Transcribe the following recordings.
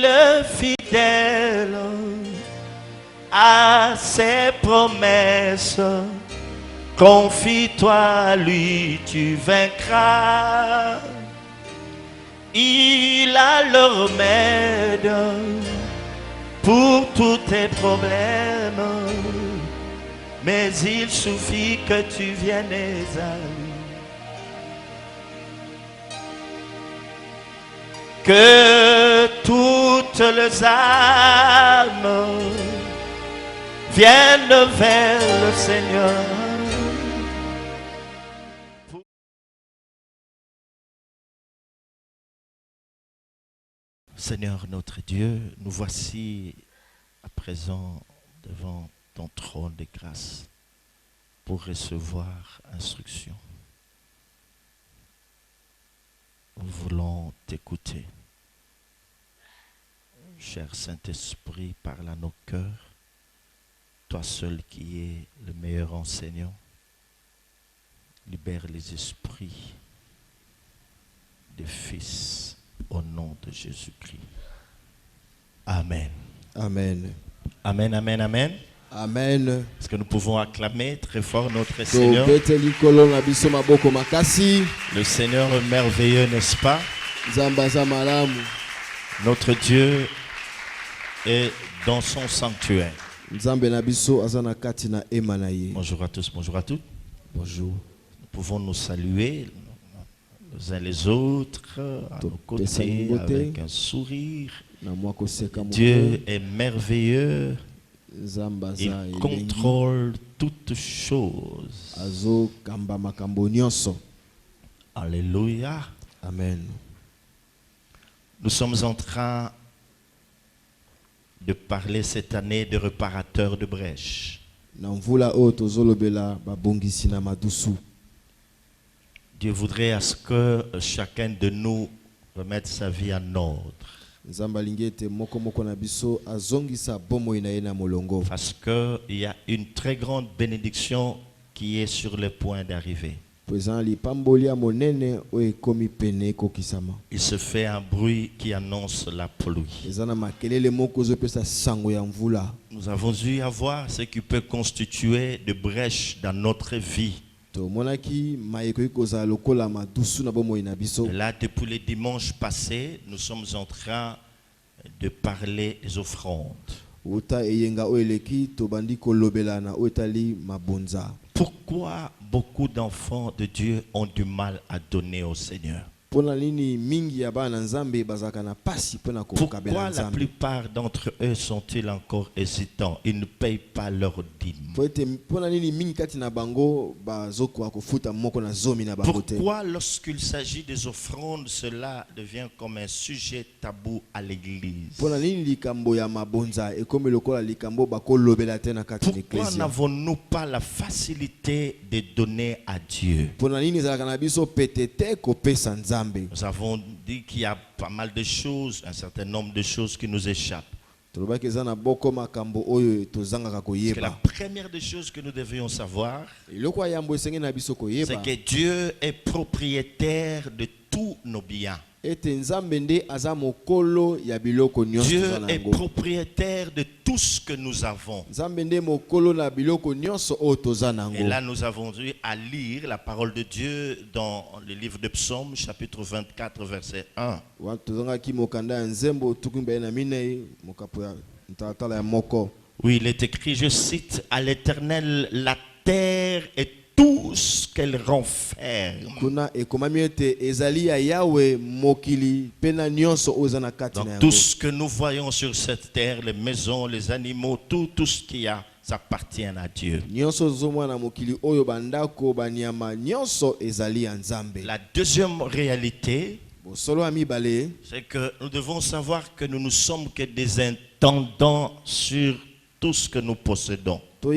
Il est fidèle à ses promesses. Confie-toi à lui, tu vaincras. Il a le remède pour tous tes problèmes. Mais il suffit que tu viennes à lui. Que toutes les âmes viennent vers le Seigneur. Seigneur notre Dieu, nous voici à présent devant ton trône de grâce pour recevoir instruction. Nous voulons t'écouter. Cher Saint-Esprit, parle à nos cœurs. Toi seul qui es le meilleur enseignant. Libère les esprits des fils au nom de Jésus-Christ. Amen. Amen. Amen, amen, amen. Amen. Est-ce que nous pouvons acclamer très fort notre Seigneur? Le Seigneur est merveilleux, n'est-ce pas? Notre Dieu est dans son sanctuaire. Bonjour à tous, bonjour à toutes. Bonjour. Nous pouvons nous saluer les uns les autres à nos côtés avec un sourire. Dieu est merveilleux. Il contrôle toutes choses. Alléluia. Amen. Nous sommes en train de parler cette année de réparateur de brèches. Dieu voudrait à ce que chacun de nous remette sa vie en ordre. Parce qu'il y a une très grande bénédiction qui est sur le point d'arriver. Il se fait un bruit qui annonce la pluie. Nous avons eu à voir ce qui peut constituer de brèches dans notre vie. Et là, depuis le dimanche passé, nous sommes en train de parler des offrandes. Pourquoi beaucoup d'enfants de Dieu ont du mal à donner au Seigneur? Pourquoi la plupart d'entre eux sont-ils encore hésitants? Ils ne payent pas leur dîme. Pourquoi lorsqu'il s'agit des offrandes, cela devient comme un sujet tabou à l'église? Pourquoi n'avons-nous pas la facilité de donner à Dieu? Nous avons dit qu'il y a pas mal de choses, un certain nombre de choses qui nous échappent. Parce que la première des choses que nous devrions savoir, c'est que Dieu est propriétaire de tous nos biens. Dieu est propriétaire de tout ce que nous avons. Et là, nous avons eu à lire la parole de Dieu dans le livre de Psaumes, chapitre 24, verset 1. Oui, il est écrit, je cite, à l'Éternel, la terre est tout ce qu'elle renferme. Donc, tout ce que nous voyons sur cette terre, les maisons, les animaux, tout ce qu'il y a, ça appartient à Dieu. La deuxième réalité, c'est que nous devons savoir que nous ne sommes que des intendants sur tout ce que nous possédons. De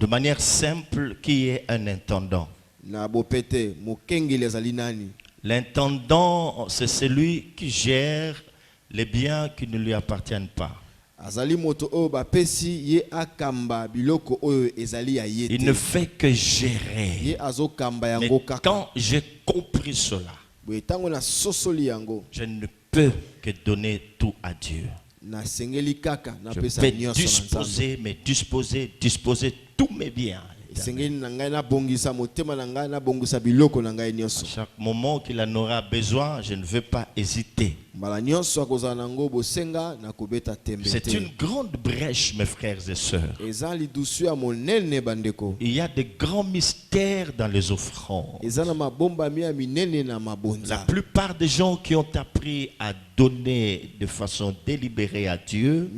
manière simple, qui est un intendant? L'intendant, c'est celui qui gère les biens qui ne lui appartiennent pas. Il ne fait que gérer. Mais quand j'ai compris cela, je ne peux que donner tout à Dieu. Je vais disposer tous mes biens. À chaque moment qu'il en aura besoin, je ne veux pas hésiter. C'est une grande brèche, mes frères et sœurs. Il y a de grands mystères dans les offrandes. La plupart des gens qui ont appris à donner de façon délibérée à Dieu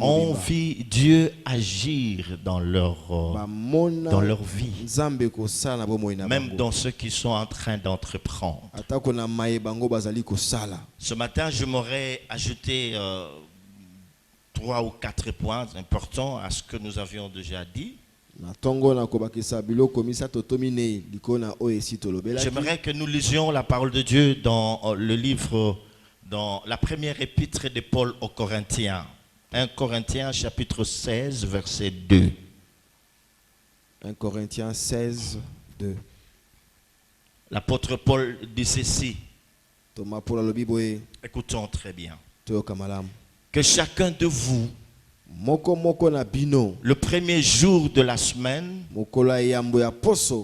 ont vu Dieu agir dans leur vie, même dans ceux qui sont en train d'entreprendre. Ce matin, je m'aurais ajouté 3 ou 4 points importants à ce que nous avions déjà dit. J'aimerais que nous lisions la parole de Dieu dans le livre, dans la première épître de Paul aux Corinthiens. 1 Corinthiens chapitre 16, verset 2. 1 Corinthiens 16, 2. L'apôtre Paul dit ceci. Écoutons très bien. Que chacun de vous, le premier jour de la semaine,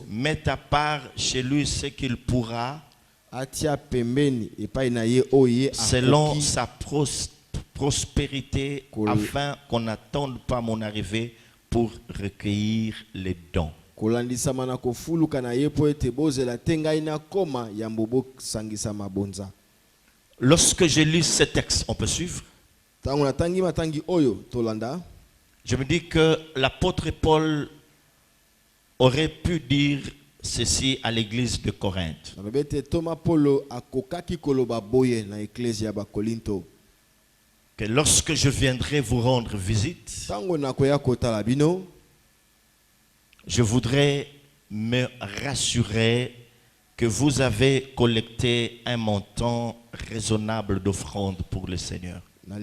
mette à part chez lui ce qu'il pourra, selon sa prospérité, afin qu'on n'attende pas mon arrivée pour recueillir les dons. Lorsque je lis ce texte, on peut suivre? Je me dis que l'apôtre Paul aurait pu dire ceci à l'église de Corinthe. Que lorsque je viendrai vous rendre visite, je voudrais me rassurer que vous avez collecté un montant raisonnable d'offrande pour le Seigneur. Mais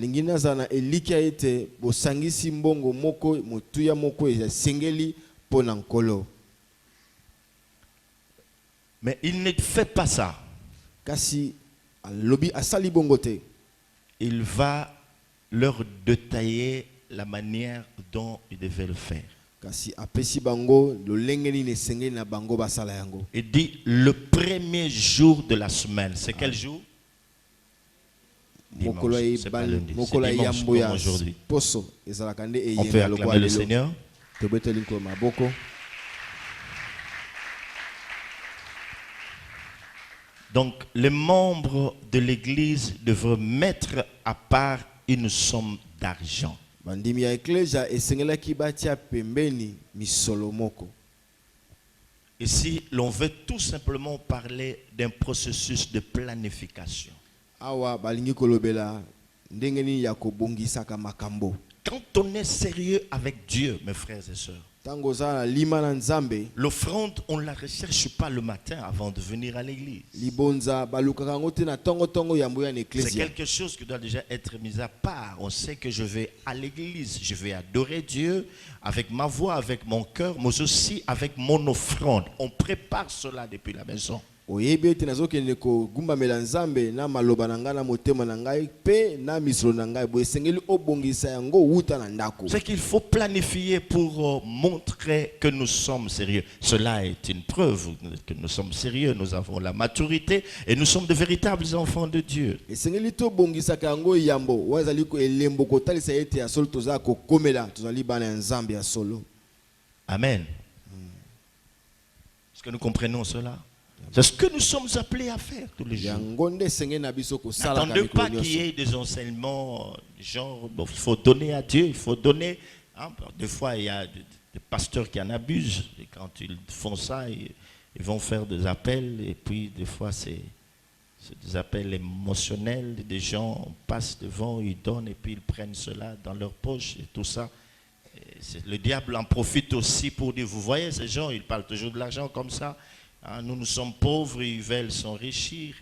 il ne fait pas ça. Il va leur détailler la manière dont il devait le faire. Il dit le premier jour de la semaine. C'est quel jour? Dimanche. C'est pas lundi. C'est dimanche comme aujourd'hui. On peut acclamer le Seigneur. Donc, les membres de l'église devraient mettre à part une somme d'argent. Ici, l'on veut tout simplement parler d'un processus de planification. Quand on est sérieux avec Dieu, mes frères et sœurs, l'offrande, on ne la recherche pas le matin avant de venir à l'église. C'est quelque chose qui doit déjà être mis à part. On sait que je vais à l'église, je vais adorer Dieu avec ma voix, avec mon cœur, mais aussi avec mon offrande. On prépare cela depuis la maison. C'est qu'il faut planifier pour montrer que nous sommes sérieux. Cela est une preuve que nous sommes sérieux, nous avons la maturité et nous sommes de véritables enfants de Dieu. Amen. Est-ce que nous comprenons cela? C'est ce que nous sommes appelés à faire tous les jours. N'attendez pas qu'il y ait des enseignements genre bon, il faut donner à Dieu, il faut donner. Hein, des fois, il y a des pasteurs qui en abusent. Et quand ils font ça, ils vont faire des appels. Et puis, des fois, c'est des appels émotionnels. Des gens passent devant, ils donnent et puis ils prennent cela dans leur poche et tout ça. Et le diable en profite aussi pour dire, vous voyez, ces gens, ils parlent toujours de l'argent comme ça. Nous sommes pauvres, ils veulent s'enrichir.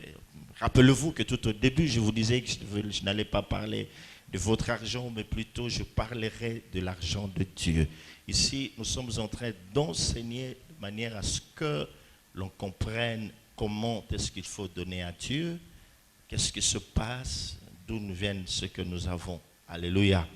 Rappelez-vous que tout au début, je vous disais que je n'allais pas parler de votre argent, mais plutôt je parlerai de l'argent de Dieu. Ici, nous sommes en train d'enseigner de manière à ce que l'on comprenne comment est-ce qu'il faut donner à Dieu, qu'est-ce qui se passe, d'où nous viennent ce que nous avons. Alléluia.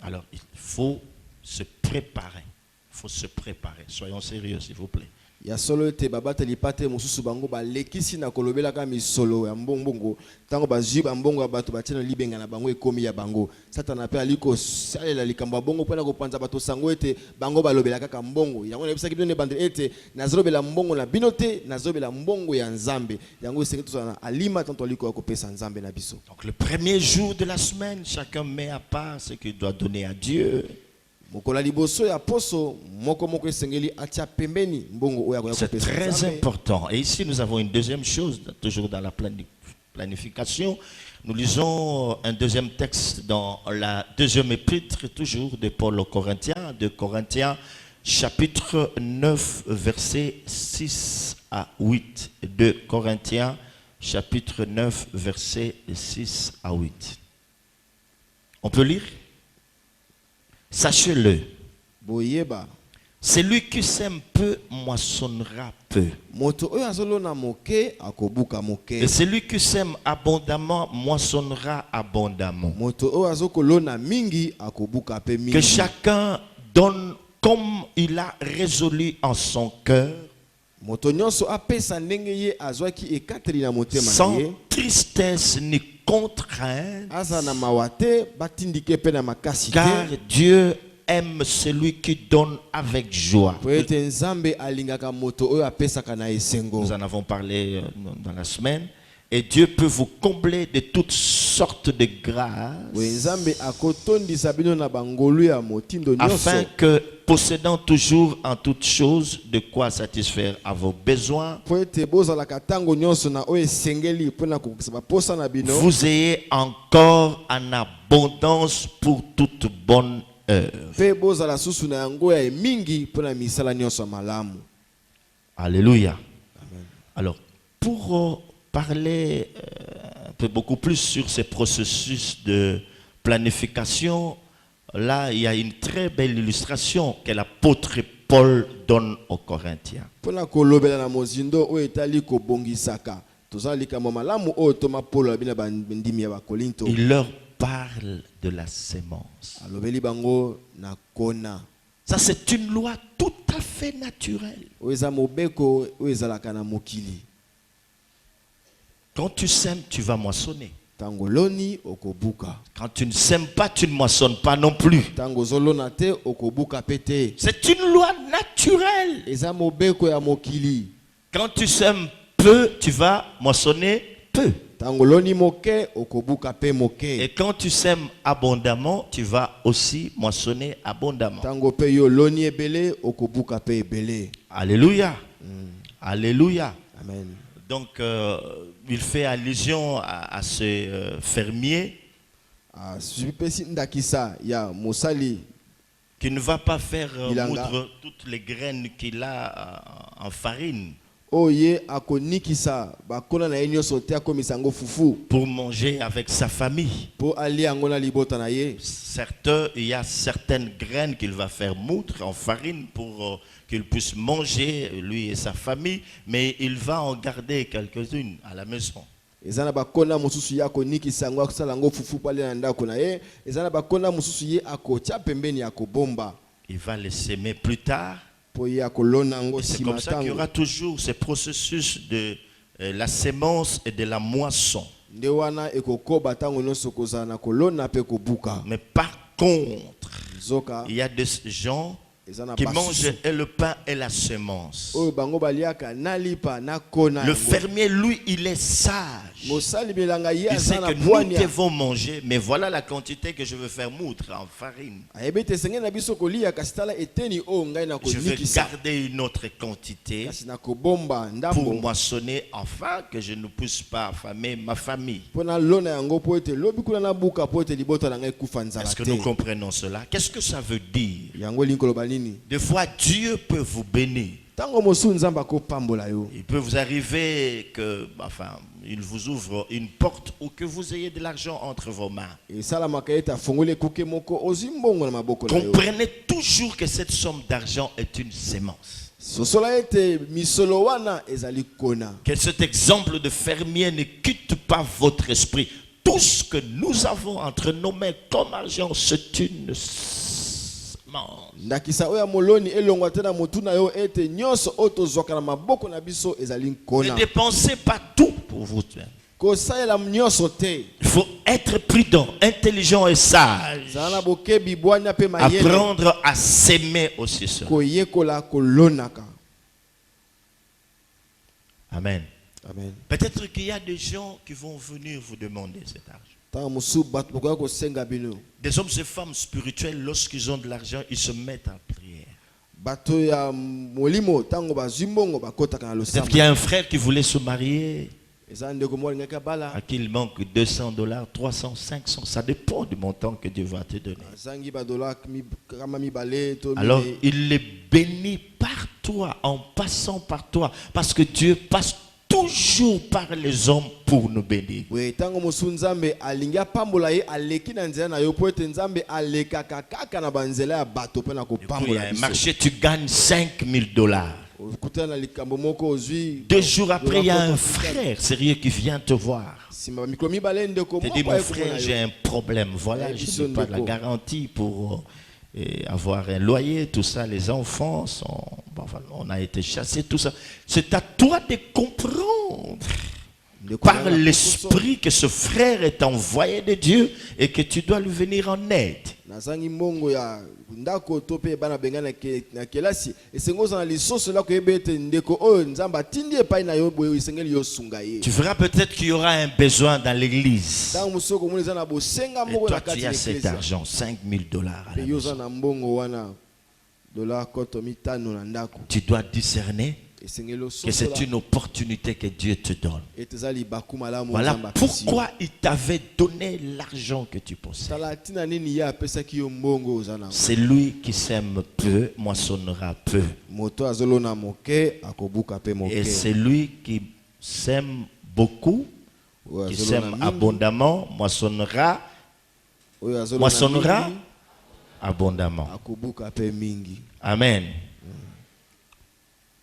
Alors, il faut se préparer. Il faut se préparer. Soyons sérieux, s'il vous plaît. Ya solo te babata lipate mususu bango ba lekisi na kolobela ka misolo ya mbongo tango bazwi bambongo bato batina libenga na bango ekomi ya bango satana pe aliko salela likamba bongo pona ko panza bato sango ete bango balobela kaka mbongo yango na bisaki bino ne bandele ete nazobela mbongo na binote nazobela mbongo ya nzambe yango seketo sana alima tanto aliko ko pesa nzambe na biso. Donc le premier jour de la semaine, chacun met à part ce qu'il doit donner à Dieu. C'est très important. Et ici, nous avons une deuxième chose, toujours dans la planification. Nous lisons un deuxième texte dans la deuxième épître, toujours de Paul aux Corinthiens, de Corinthiens, chapitre 9, versets 6 à 8. De Corinthiens, chapitre 9, versets 6 à 8. On peut lire? Sachez-le, celui qui sème peu moissonnera peu. Et celui qui sème abondamment moissonnera abondamment. Que chacun donne comme il a résolu en son cœur, sans tristesse ni contrainte, car Dieu aime celui qui donne avec joie. Nous en avons parlé dans la semaine. Et Dieu peut vous combler de toutes sortes de grâces, afin que, possédant toujours en toutes choses de quoi satisfaire à vos besoins, vous ayez encore en abondance pour toute bonne œuvre. Alléluia. Alors, pour parler un peu beaucoup plus sur ces processus de planification, là, il y a une très belle illustration que l'apôtre Paul donne aux Corinthiens. Il leur parle de la sémence. Ça, c'est une loi tout à fait naturelle. Quand tu sèmes, tu vas moissonner. Quand tu ne sèmes pas, tu ne moissonnes pas non plus. C'est une loi naturelle. Quand tu sèmes peu, tu vas moissonner peu. Et quand tu sèmes abondamment, tu vas aussi moissonner abondamment. Alléluia. Alléluia. Amen. Donc, il fait allusion à ce fermier qui ne va pas faire moudre toutes les graines qu'il a en farine pour manger avec sa famille. Certes, il y a certaines graines qu'il va faire moudre en farine pour qu'il puisse manger, lui et sa famille, mais il va en garder quelques-unes à la maison. Il va les s'aimer plus tard. C'est comme ça qu'il y aura toujours ce processus de la sémence et de la moisson. Mais par contre, il y a des gens qui mangent le pain et la semence. Le fermier, lui, il est sage. Il sait que nous devons manger, mais voilà la quantité que je veux faire moudre en farine. Je vais garder une autre quantité pour moissonner, afin que je ne puisse pas affamer ma famille. Est-ce que nous comprenons cela? Qu'est-ce que ça veut dire? Des fois, Dieu peut vous bénir. Il peut vous arriver que, enfin, il vous ouvre une porte ou que vous ayez de l'argent entre vos mains. Comprenez toujours que cette somme d'argent est une sémence. Que cet exemple de fermier ne quitte pas votre esprit. Tout ce que nous avons entre nos mains comme argent, c'est une sémence. Ne dépensez pas tout pour vous-même. Il faut être prudent, intelligent et sage. Apprendre à s'aimer aussi seul. Amen. Amen. Peut-être qu'il y a des gens qui vont venir vous demander cet argent. Des hommes et femmes spirituels, lorsqu'ils ont de l'argent, ils se mettent en prière. Peut-être qu'il y a un frère qui voulait se marier, à qui il manque $200, 300, 500, ça dépend du montant que Dieu va te donner. Alors il les bénit par toi, en passant par toi, parce que Dieu passe toujours par les hommes pour nous bénir. Depuis un marché, tu gagnes $5,000. 2 jours après, il y a un frère sérieux qui vient te voir. Tu dis, mon frère, j'ai un problème. Voilà, je n'ai pas de la garantie pour avoir un loyer, tout ça. Les enfants sont... Enfin, on a été chassés, tout ça. C'est à toi de comprendre par l'esprit que ce frère est envoyé de Dieu et que tu dois lui venir en aide. Tu verras peut-être qu'il y aura un besoin dans l'église. Et toi, tu as cet argent, $5,000 à la maison. Tu dois discerner que c'est une opportunité que Dieu te donne. Voilà pourquoi il t'avait donné l'argent que tu possèdes. C'est lui qui sème peu, moissonnera peu. Et c'est lui qui sème beaucoup, qui sème abondamment, moissonnera abondamment. Amen.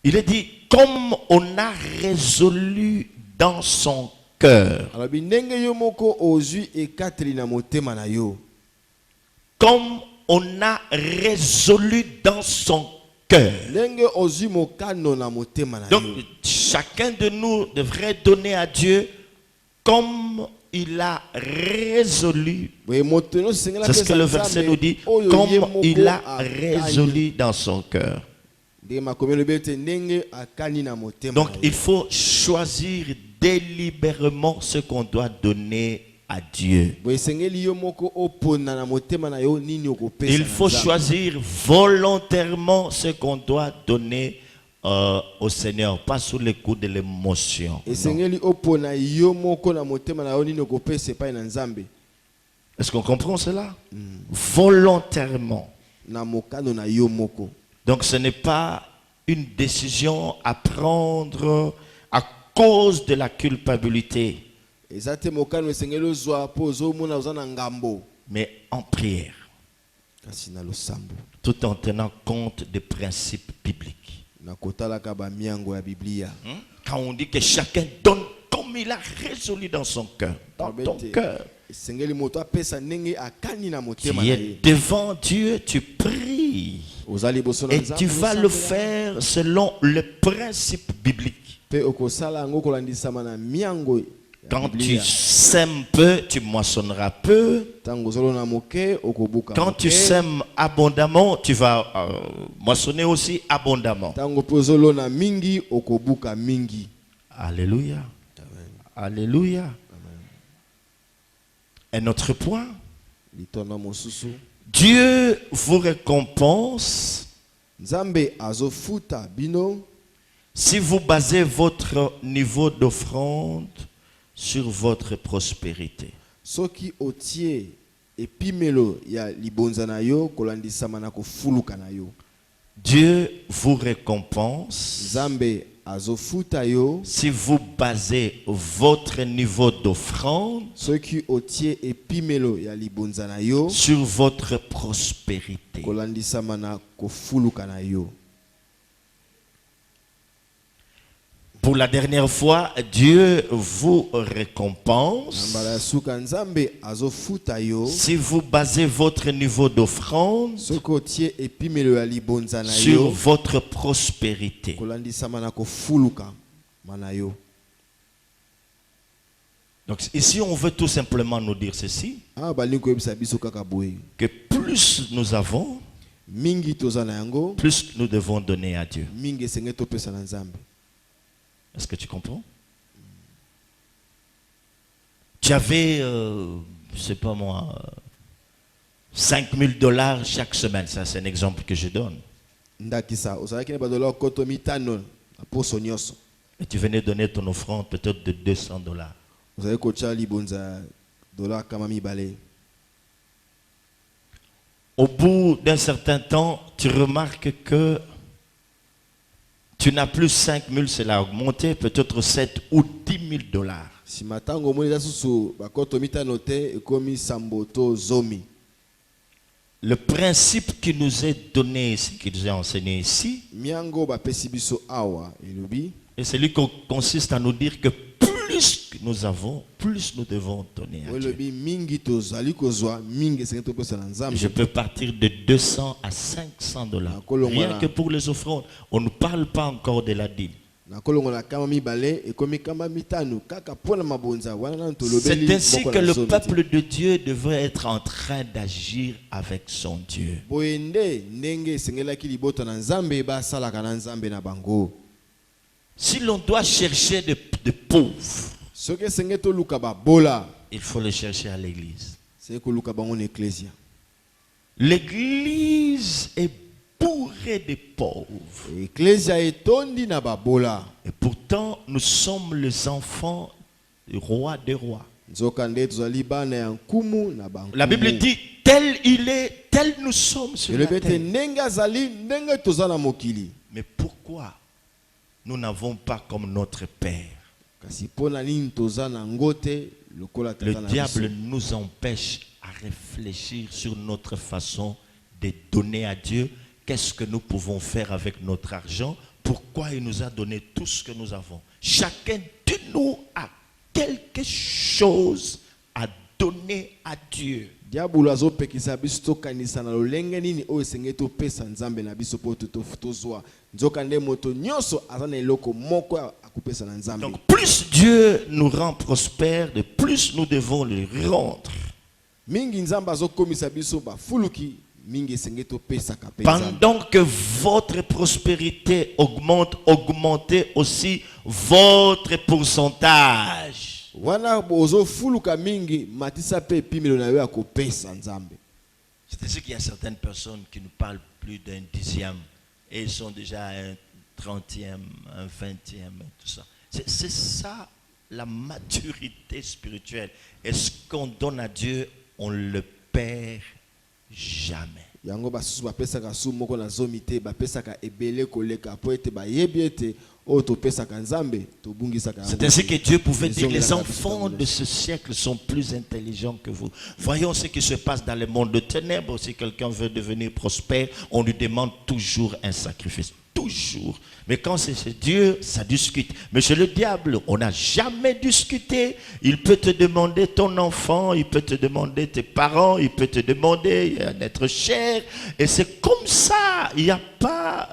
Il est dit, comme on a résolu dans son cœur. Comme on a résolu dans son cœur. Donc, chacun de nous devrait donner à Dieu comme il a résolu. C'est ce que le verset nous dit. Comme il a résolu dans son cœur. Donc il faut choisir délibérément ce qu'on doit donner à Dieu. Il faut choisir volontairement ce qu'on doit donner au Seigneur, pas sous les coups de l'émotion. Est-ce qu'on comprend cela? Volontairement. Donc ce n'est pas une décision à prendre à cause de la culpabilité, mais en prière, tout en tenant compte des principes bibliques. Quand on dit que chacun donne comme il a résolu dans son cœur, dans ton cœur, tu es devant Dieu, tu pries. Et tu vas le faire selon le principe biblique. Quand tu sèmes peu, tu moissonneras peu. Quand tu sèmes abondamment, tu vas moissonner aussi abondamment. Alléluia. Alléluia. Un autre point. Dieu vous récompense si vous basez votre niveau d'offrande sur votre prospérité. Dieu vous récompense Nzambe azofuta yo si vous basez votre niveau d'offrande soki otie epimelo ya libonza na yo sur votre prospérité. kolandisama na kofuluka na yo. Pour la dernière fois, Dieu vous récompense si vous basez votre niveau d'offrande sur votre prospérité. Donc ici, on veut tout simplement nous dire ceci, que plus nous avons, plus nous devons donner à Dieu. Est-ce que tu comprends? Tu avais, je ne sais pas moi, $5,000 chaque semaine. Ça, c'est un exemple que je donne. Et tu venais donner ton offrande peut-être de $200. Au bout d'un certain temps, tu remarques que tu n'as plus 5,000, cela a augmenté, peut-être 7 ou $10,000. Le principe qui nous est donné ici, qui nous est enseigné ici, et celui qui consiste à nous dire que plus nous avons, plus nous devons donner à Dieu. Je peux partir de 200 à $500. Rien que pour les offrandes. On ne parle pas encore de la dîme. C'est ainsi que le peuple de Dieu devrait être en train d'agir avec son Dieu. Si l'on doit chercher de pauvres, il faut les chercher à l'église. L'église est bourrée de pauvres. Et pourtant, nous sommes les enfants du roi des rois. La Bible dit, tel il est, tel nous sommes sur la terre. Mais pourquoi nous n'avons pas comme notre Père? Le diable nous empêche à réfléchir sur notre façon de donner à Dieu. Qu'est-ce que nous pouvons faire avec notre argent? Pourquoi il nous a donné tout ce que nous avons? Chacun de nous a quelque chose à donner à Dieu. Donc plus Dieu nous rend prospères, de plus nous devons lui rendre. Pendant que votre prospérité augmente, augmentez aussi votre pourcentage. C'est ainsi qu'il y a certaines personnes qui ne parlent plus d'un dixième et ils sont déjà à un 30e, un 20e, tout ça. C'est ça la maturité spirituelle. Et ce qu'on donne à Dieu, on ne le perd jamais. C'est ainsi que Dieu pouvait dire les enfants de ce siècle sont plus intelligents que vous. Voyons ce qui se passe dans le monde de ténèbres. Si quelqu'un veut devenir prospère, on lui demande toujours un sacrifice. Toujours. Mais quand c'est Dieu, ça discute. Mais chez le diable, on n'a jamais discuté. Il peut te demander ton enfant, il peut te demander tes parents, il peut te demander un être cher. Et c'est comme ça. Il n'y a pas,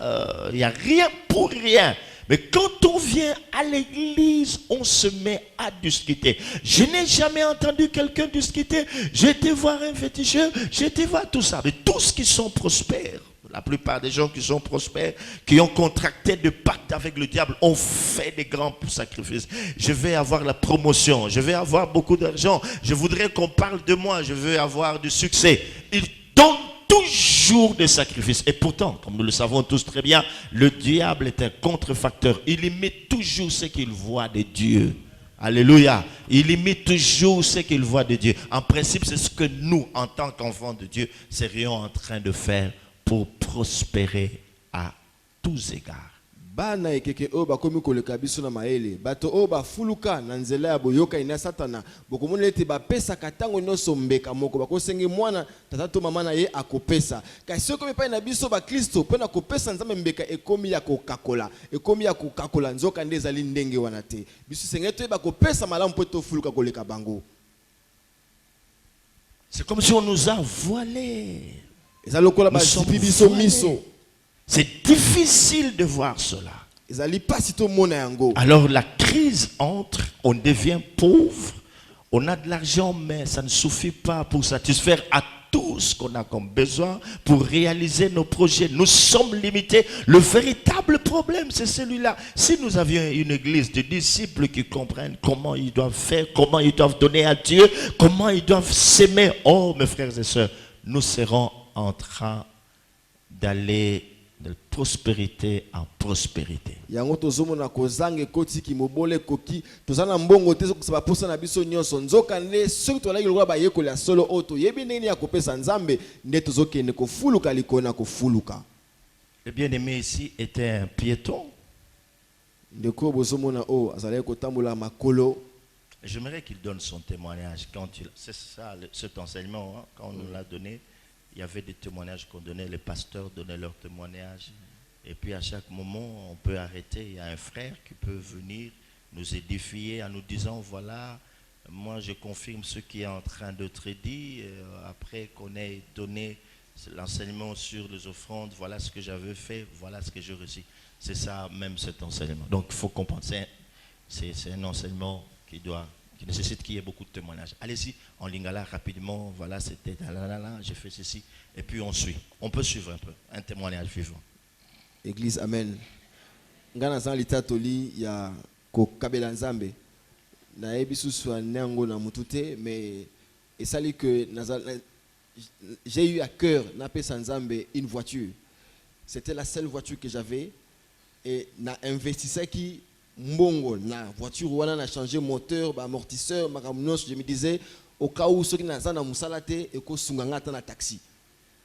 il n'y a rien pour rien. Mais quand on vient à l'église, on se met à discuter. Je n'ai jamais entendu quelqu'un discuter. J'ai été voir un féticheur, j'ai été voir tout ça. Mais tous qui sont prospères, la plupart des gens qui sont prospères, qui ont contracté de pacte avec le diable, ont fait des grands sacrifices. Je vais avoir la promotion, je vais avoir beaucoup d'argent, je voudrais qu'on parle de moi, je veux avoir du succès. Ils donnent toujours des sacrifices. Et pourtant, comme nous le savons tous très bien, le diable est un contrefacteur. Il imite toujours ce qu'il voit de Dieu. Alléluia. Il imite toujours ce qu'il voit de Dieu. En principe, c'est ce que nous, en tant qu'enfants de Dieu, serions en train de faire pour prospérer à tous égards. Bana ekeke o ba komi koleka biso na maele bato o ba fuluka na nzela ya boyoka ina satana bokomona ete ba pesa katango nyonso mbeka moko bakosengi mwana tata to mama na ye akopesa kasi soko mepa na biso ba Kristo pona kopesa nzambe mbeka ekomi ya kokakola ekomi ya kokakola nzoka nde ezali ndenge wana te biso sengeto ba kopesa malamu po to fuluka koleka bango. C'est comme si on nous a voilés. C'est difficile de voir cela. Alors la crise entre, on devient pauvre, on a de l'argent mais ça ne suffit pas pour satisfaire à tout ce qu'on a comme besoin pour réaliser nos projets. Nous sommes limités. Le véritable problème, c'est celui-là. Si nous avions une église de disciples qui comprennent comment ils doivent faire, comment ils doivent donner à Dieu, comment ils doivent s'aimer, oh mes frères et sœurs, nous serons en d'aller de prospérité en prospérité. Yango tozomona kozange koti ki mobole koki tozana mbongo te ko saba posa na biso nyonso nzoka ne soki tolaki lokwa ba yekola solo oto yebi nini ya kopesa nzambe nde tozokende ko fuluka likona ko fuluka. Le bien-aimé ici était un piéton. Ndeko bozomona o azalaki kotambola makolo. J'aimerais qu'il donne son témoignage quand il c'est ça cet enseignement hein, quand on nous l'a donné. Il y avait des témoignages qu'on donnait, les pasteurs donnaient leurs témoignages. Et puis à chaque moment, on peut arrêter. Il y a un frère qui peut venir nous édifier en nous disant, voilà, moi je confirme ce qui est en train d'être dit. Après qu'on ait donné l'enseignement sur les offrandes, voilà ce que j'avais fait, voilà ce que j'ai reçu. C'est ça même cet enseignement. Donc il faut comprendre, c'est un enseignement qui nécessite qu'il y ait beaucoup de témoignages. Allez-y, en lingala rapidement, voilà, c'était j'ai fait ceci, et puis on suit. On peut suivre un peu, un témoignage vivant. Église, amen. Ngana zan litatoli ya ko kabela nzambe. Na ebisu swa nango na mutute, mais et ça dit que j'ai eu à cœur d'appeler nzambe une voiture. C'était la seule voiture que j'avais et na investisseur qui mbongo na voiture wana na changé moteur ba amortisseur makamunos je me disais au cas où ceux qui naza na musalate et ko sunganga ta na taxi.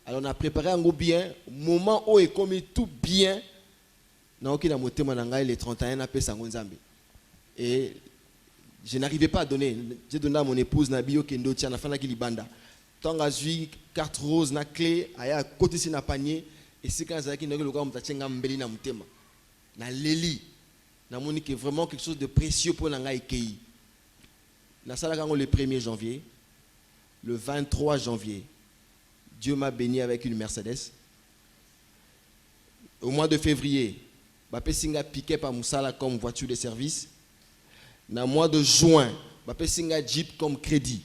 Alors on a préparé un bien moment où est comme tout bien na oki na motema na ngai les 31 na pesa nzambe et je n'arrivais pas à donner. J'ai donné à mon épouse Nabio Kendo tia na fana ki libanda tant azui carte rose na clé aya côté si na panier et c'est quand ça qui na le gars mutachenga mbeli na mutema na leli na moni que vraiment quelque chose de précieux pour na ngai kei na sala kango le 1er janvier le 23 janvier Dieu m'a béni avec une Mercedes. Au mois de février bapé singa piqué par musala comme voiture de service. Dans le mois de juin bapé singa Jeep comme crédit.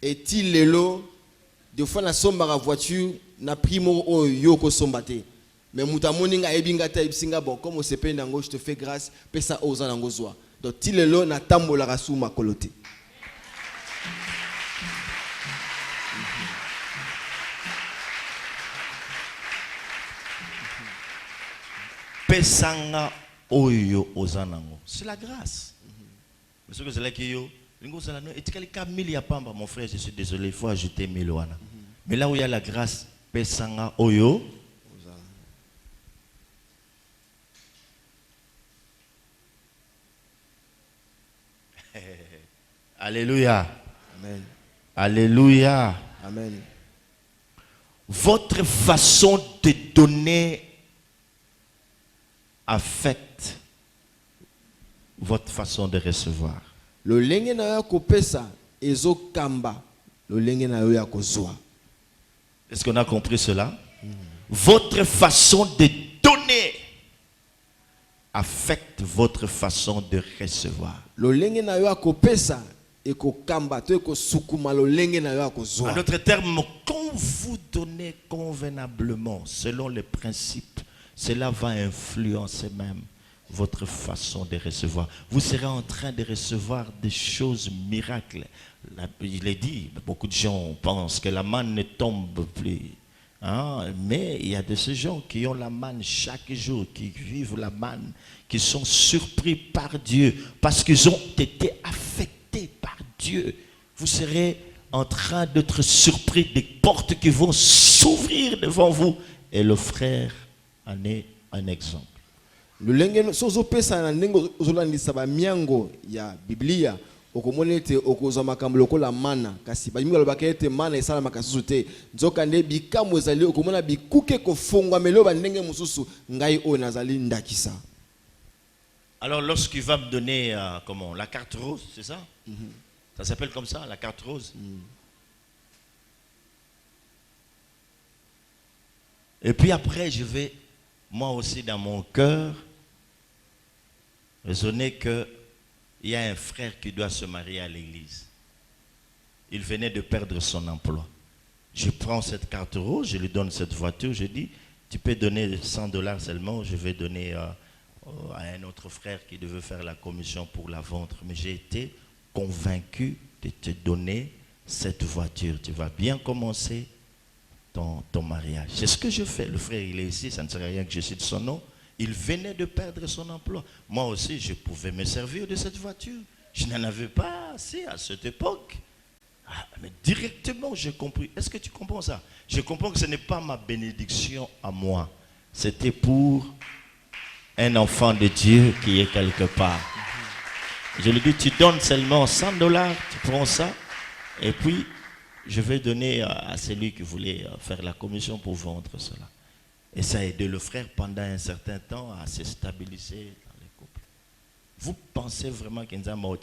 Et il lelo de fois na somba la voiture na primo o yoko sombate. Mais mutamoni nga ebinga ta singa bon comme on se peine nango je te fais grâce pesa oza nango zwa. Donc il lelo na tambola rasu makolote. Pesanga oyo ozanango. C'est la grâce. Mais ce que c'est là qui yo, lingo zalano etikali ka 1000 ya pamba mon frère, je suis désolé, il faut ajouter 1000 wana. Mais là où il y a la grâce, pesanga oyo. Alléluia. Amen. Alléluia. Amen. Votre façon de donner affecte votre façon de recevoir. Le lenge na yo kopesa ezo kamba le lenge na yo ya kozwa. Est-ce qu'on a compris cela? Votre façon de donner affecte votre façon de recevoir. Le lenge na yo kopesa eko kamba to eko sukuma le lenge na yo kozwa. En d'autres termes, quand vous donnez convenablement selon les principes, cela va influencer même votre façon de recevoir. Vous serez en train de recevoir des choses miracles. Il est dit, beaucoup de gens pensent que la manne ne tombe plus. Hein? Mais il y a de ces gens qui ont la manne chaque jour, qui vivent la manne, qui sont surpris par Dieu parce qu'ils ont été affectés par Dieu. Vous serez en train d'être surpris des portes qui vont s'ouvrir devant vous. Et le frère en est un exemple. Le lenge sozo pesa na ndenge ozolandisa ba miango ya Biblia okomona ete okozwa makambo lokola mana kasi bamingi balobaka ete mana esalamaka susu te nzoka nde bikambo ezali okomona bikuke kofungwa melo bandenge mosusu ngai oyo nazali ndakisa. Alors lorsqu'il va me donner comment la carte rose, c'est ça? Ça s'appelle comme ça, la carte rose. Et puis après, je vais, moi aussi dans mon cœur, raisonner qu'il y a un frère qui doit se marier à l'église. Il venait de perdre son emploi. Je prends cette carte rose, je lui donne cette voiture, je dis, tu peux donner $100 seulement, je vais donner à un autre frère qui devait faire la commission pour la vendre. Mais j'ai été convaincu de te donner cette voiture. Tu vas bien commencer ton mariage. C'est ce que je fais. Le frère, il est ici, ça ne sert à rien que je cite son nom. Il venait de perdre son emploi. Moi aussi, je pouvais me servir de cette voiture. Je n'en avais pas assez à cette époque. Mais directement, j'ai compris. Est-ce que tu comprends ça? Je comprends que ce n'est pas ma bénédiction à moi. C'était pour un enfant de Dieu qui est quelque part. Je lui dis, tu donnes seulement $100, tu prends ça, et puis je vais donner à celui qui voulait faire la commission pour vendre cela. Et ça a aidé le frère pendant un certain temps à se stabiliser dans les couples. Vous pensez vraiment qu'il y a un bon?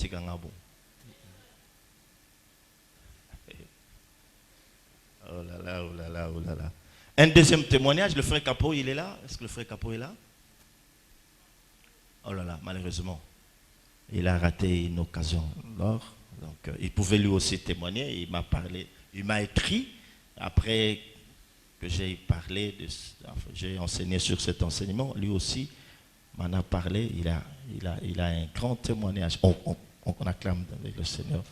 Oh là là, oh là là, oh là là. Un deuxième témoignage, le frère Capot, il est là? Est-ce que le frère Capot est là? Oh là là, malheureusement, il a raté une occasion. Donc, il pouvait lui aussi témoigner. Il m'a parlé, il m'a écrit après que j'ai parlé, j'ai enseigné sur cet enseignement. Lui aussi m'en a parlé. Il a un grand témoignage. On acclame avec le Seigneur.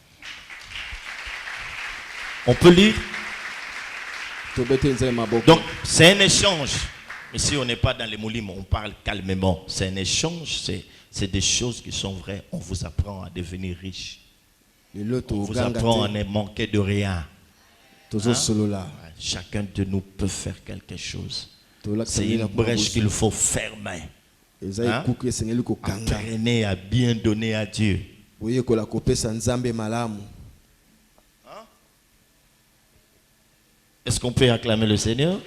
On peut lire. Donc, c'est un échange. Ici, on n'est pas dans les moulimes, on parle calmement. C'est un échange, c'est des choses qui sont vraies. On vous apprend à devenir riche. On vous apprend à ne manquer de rien. Hein? Chacun de nous peut faire quelque chose. C'est une brèche qu'il faut fermer. Hein? Entraîner à bien donner à Dieu. Hein? Est-ce qu'on peut acclamer le Seigneur?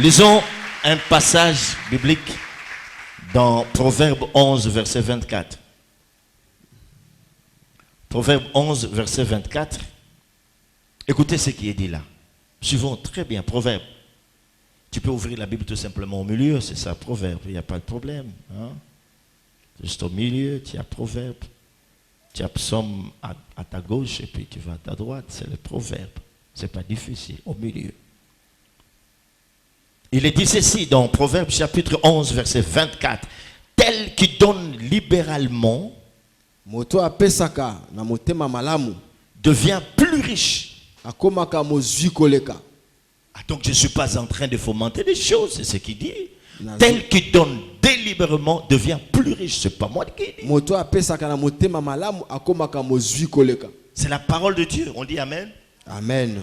Lisons un passage biblique dans Proverbe 11, verset 24. Proverbe 11, verset 24. Écoutez ce qui est dit là. Suivons très bien. Proverbe. Tu peux ouvrir la Bible tout simplement au milieu. C'est ça, Proverbe. Il n'y a pas de problème. Hein? Juste au milieu, tu as Proverbe. Tu as Psaume à ta gauche et puis tu vas à ta droite. C'est le Proverbe. Ce n'est pas difficile. Au milieu. Il est dit ceci dans Proverbe chapitre 11, verset 24. Tel qui donne libéralement devient plus riche. Donc je ne suis pas en train de fomenter des choses, c'est ce qu'il dit. Tel qui donne délibérément devient plus riche. Ce n'est pas moi qui dis. C'est la parole de Dieu. On dit Amen. Amen.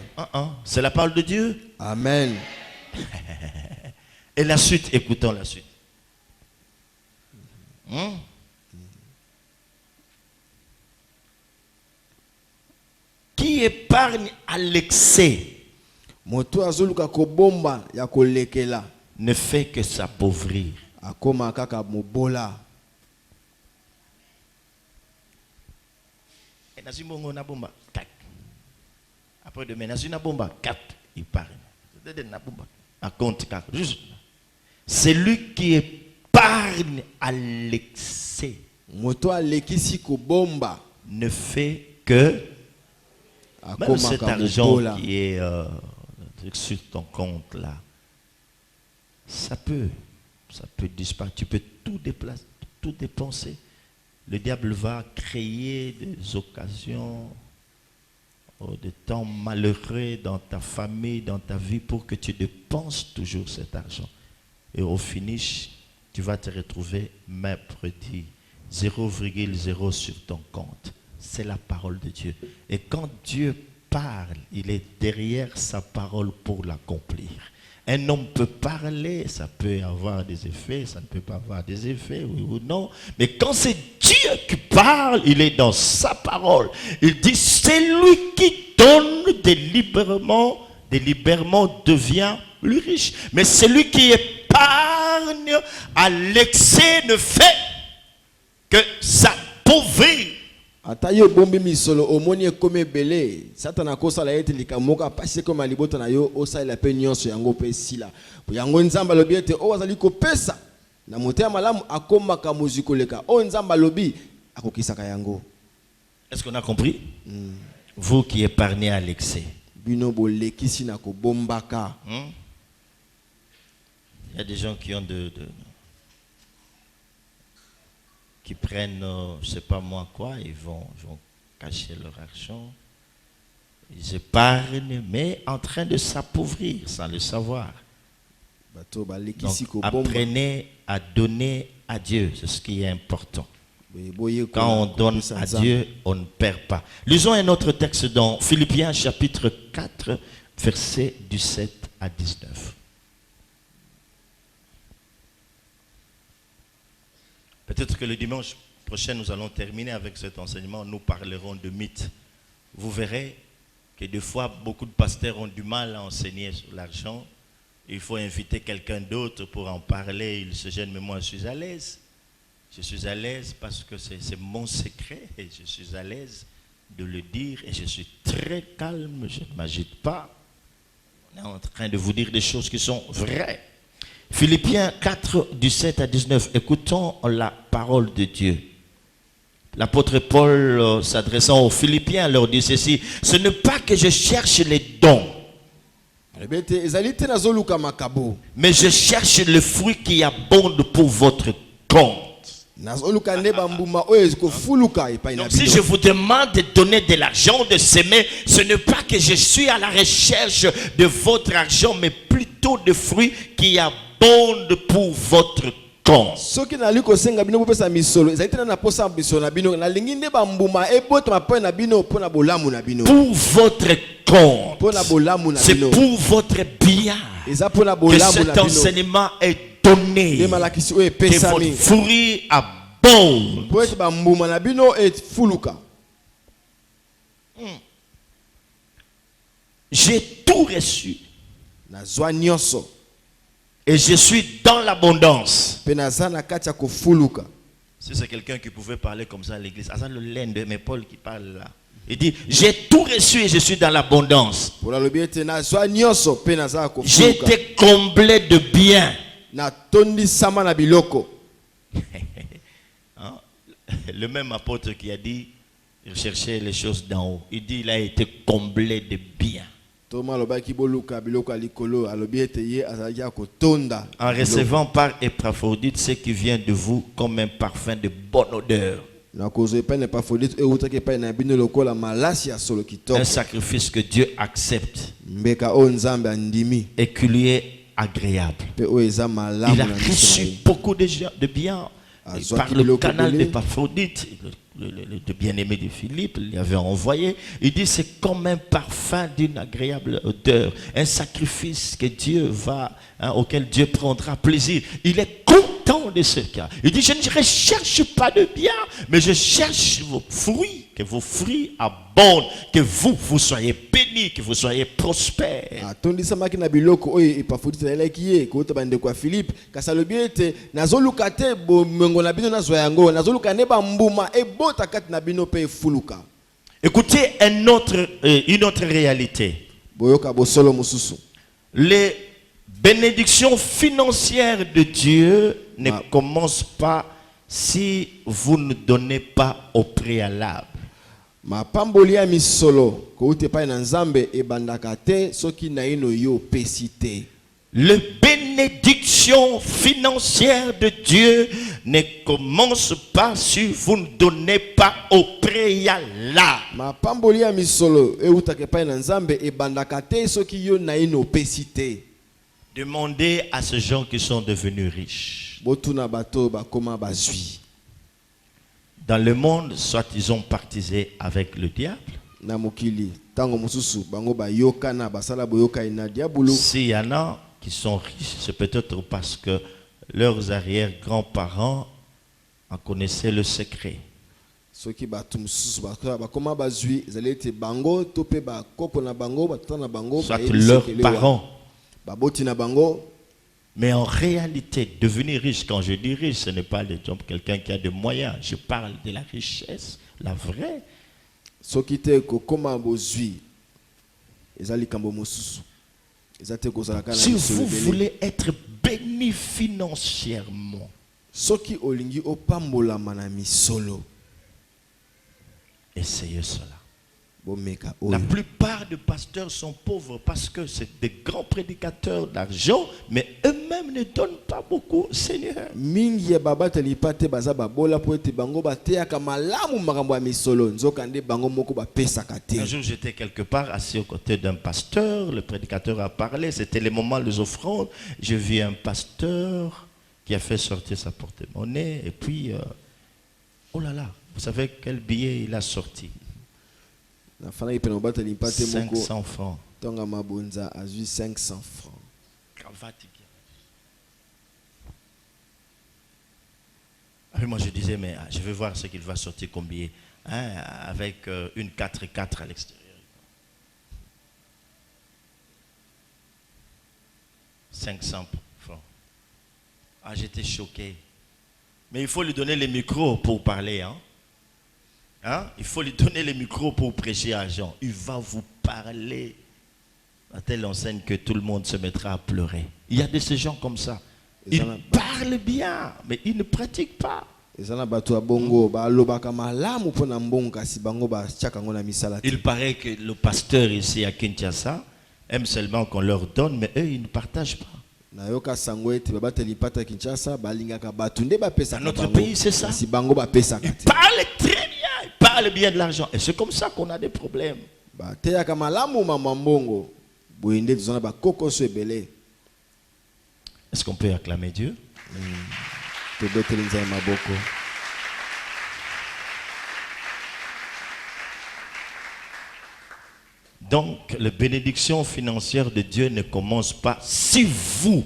C'est la parole de Dieu. Amen. Et la suite, écoutons la suite. Qui épargne à l'excès ne fait que s'appauvrir. Après demain, dans une bomba, 4, il parle. C'est lui qui épargne à l'excès. Ne fait que même cet argent qui est sur ton compte là, ça peut disparaître. Tu peux tout déplacer, tout dépenser. Le diable va créer des occasions, des temps malheureux dans ta famille, dans ta vie, pour que tu dépenses toujours cet argent. Et au finish, tu vas te retrouver mercredi, 0,0 sur ton compte. C'est la parole de Dieu. Et quand Dieu parle, il est derrière sa parole pour l'accomplir. Un homme peut parler, ça peut avoir des effets, ça ne peut pas avoir des effets, oui ou non. Mais quand c'est Dieu qui parle, il est dans sa parole. Il dit, c'est lui qui donne délibérément devient plus riche. Mais celui qui épargne à l'excès ne fait que s'appauvrir. Atayo bombi misolo omoni ekome belé satana kosa la yete likamoka pasi koma libota na yo osa la pe nyonso yango pe sila yango nzamba lobi ete o azali ko pesa na motema malamu akoma ka muziko leka o nzamba lobi akokisaka yango. Est-ce qu'on a compris? Vous qui épargnez à l'excès. Bino bo lekisi na ko bombaka. Il y a des gens qui ont qui prennent, je ne sais pas moi quoi, ils vont cacher leur argent. Ils épargnent, mais en train de s'appauvrir sans le savoir. Donc, apprenez à donner à Dieu, c'est ce qui est important. Quand on donne à Dieu, on ne perd pas. Lisons un autre texte dans Philippiens chapitre 4, versets 17 à 19. Peut-être que le dimanche prochain, nous allons terminer avec cet enseignement. Nous parlerons de mythes. Vous verrez que des fois, beaucoup de pasteurs ont du mal à enseigner sur l'argent. Il faut inviter quelqu'un d'autre pour en parler. Ils se gênent, mais moi, je suis à l'aise. Je suis à l'aise parce que c'est mon secret. Et je suis à l'aise de le dire. Et je suis très calme. Je ne m'agite pas. On est en train de vous dire des choses qui sont vraies. Philippiens 4, 17 à 19. Écoutons la parole de Dieu. L'apôtre Paul, s'adressant aux Philippiens, leur dit ceci. Ce n'est pas que je cherche les dons, mais je cherche le fruit qui abonde pour votre compte. Donc si je vous demande de donner de l'argent, de s'aimer, ce n'est pas que je suis à la recherche de votre argent, mais plutôt de fruits qui abondent pour votre compte. Pour votre compte. C'est pour votre bien que cet enseignement est donné. Que votre fruit abonde. J'ai tout reçu. Et je suis dans l'abondance. Si c'est quelqu'un qui pouvait parler comme ça à l'église, c'est le laine de mes Paul qui parle là. Il dit, j'ai tout reçu et je suis dans l'abondance. J'ai été comblé de biens. Le même apôtre qui a dit, il cherchait les choses d'en haut. Il dit, il a été comblé de biens. En recevant par Épaphrodite ce qui vient de vous comme un parfum de bonne odeur. Un sacrifice que Dieu accepte et qui lui est agréable. Il a reçu beaucoup de biens par le canal d'Épaphrodite. Le bien-aimé de Philippe il avait envoyé. Il dit c'est comme un parfum d'une agréable odeur, un sacrifice que Dieu va, auquel Dieu prendra plaisir. Il est content de ce cas. Il dit je ne recherche pas de bien, mais je cherche vos fruits, que vos fruits abondent, que vous soyez bénis, que vous soyez prospères. Écoutez une autre réalité. Les bénédictions financières de Dieu ne commencent pas si vous ne donnez pas au préalable. Les bénédictions financières de Dieu ne commencent pas si vous ne donnez pas au préalable. Demandez à ces gens qui sont devenus riches. Dans le monde, soit ils ont partisé avec le diable. S'il y en a, qui sont riches, c'est peut-être parce que leurs arrière-grands-parents en connaissaient le secret. Soit leurs parents. Mais en réalité, devenir riche, quand je dis riche, ce n'est pas quelqu'un qui a des moyens. Je parle de la richesse, la vraie. Si vous voulez être béni financièrement, essayez cela. La plupart des pasteurs sont pauvres parce que c'est des grands prédicateurs d'argent, mais eux-mêmes ne donnent pas beaucoup au Seigneur. Un jour, j'étais quelque part assis aux côtés d'un pasteur, le prédicateur a parlé, c'était le moment des offrandes. J'ai vu un pasteur qui a fait sortir sa porte-monnaie et puis, oh là là, vous savez quel billet il a sorti? 500 francs. 500 francs. Moi je disais, mais je vais voir ce qu'il va sortir comme billet. Hein, avec une 4x4 à l'extérieur. 500 francs. Ah, j'étais choqué. Mais il faut lui donner les micros pour parler, hein? Hein? Il faut lui donner les micros pour prêcher à Jean. Il va vous parler à telle enseigne que tout le monde se mettra à pleurer. Il y a de ces gens comme ça. Ils parlent bien, mais ils ne pratiquent pas. Il paraît que le pasteur ici à Kinshasa aime seulement qu'on leur donne, mais eux, ils ne partagent pas. Dans notre pays, c'est ça. Ils parlent très bien. Ils parlent bien de l'argent. Et c'est comme ça qu'on a des problèmes. Est-ce qu'on peut acclamer Dieu? Donc, la bénédiction financière de Dieu ne commence pas si vous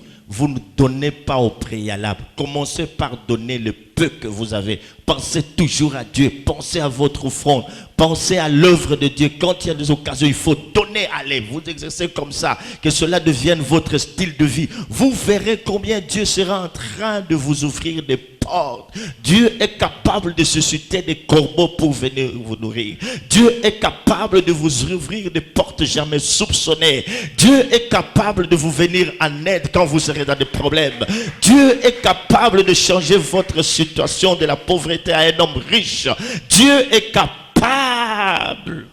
ne donnez pas au préalable. Commencez par donner le peu que vous avez. Pensez toujours à Dieu. Pensez à votre offrande. Pensez à l'œuvre de Dieu. Quand il y a des occasions, il faut donner, allez. Vous exercez comme ça. Que cela devienne votre style de vie. Vous verrez combien Dieu sera en train de vous ouvrir des portes. Dieu est capable de susciter des corbeaux pour venir vous nourrir. Dieu est capable de vous ouvrir des portes jamais soupçonnées. Dieu est capable de vous venir en aide quand vous serez dans des problèmes. Dieu est capable de changer votre situation de la pauvreté à un homme riche. Dieu est capable.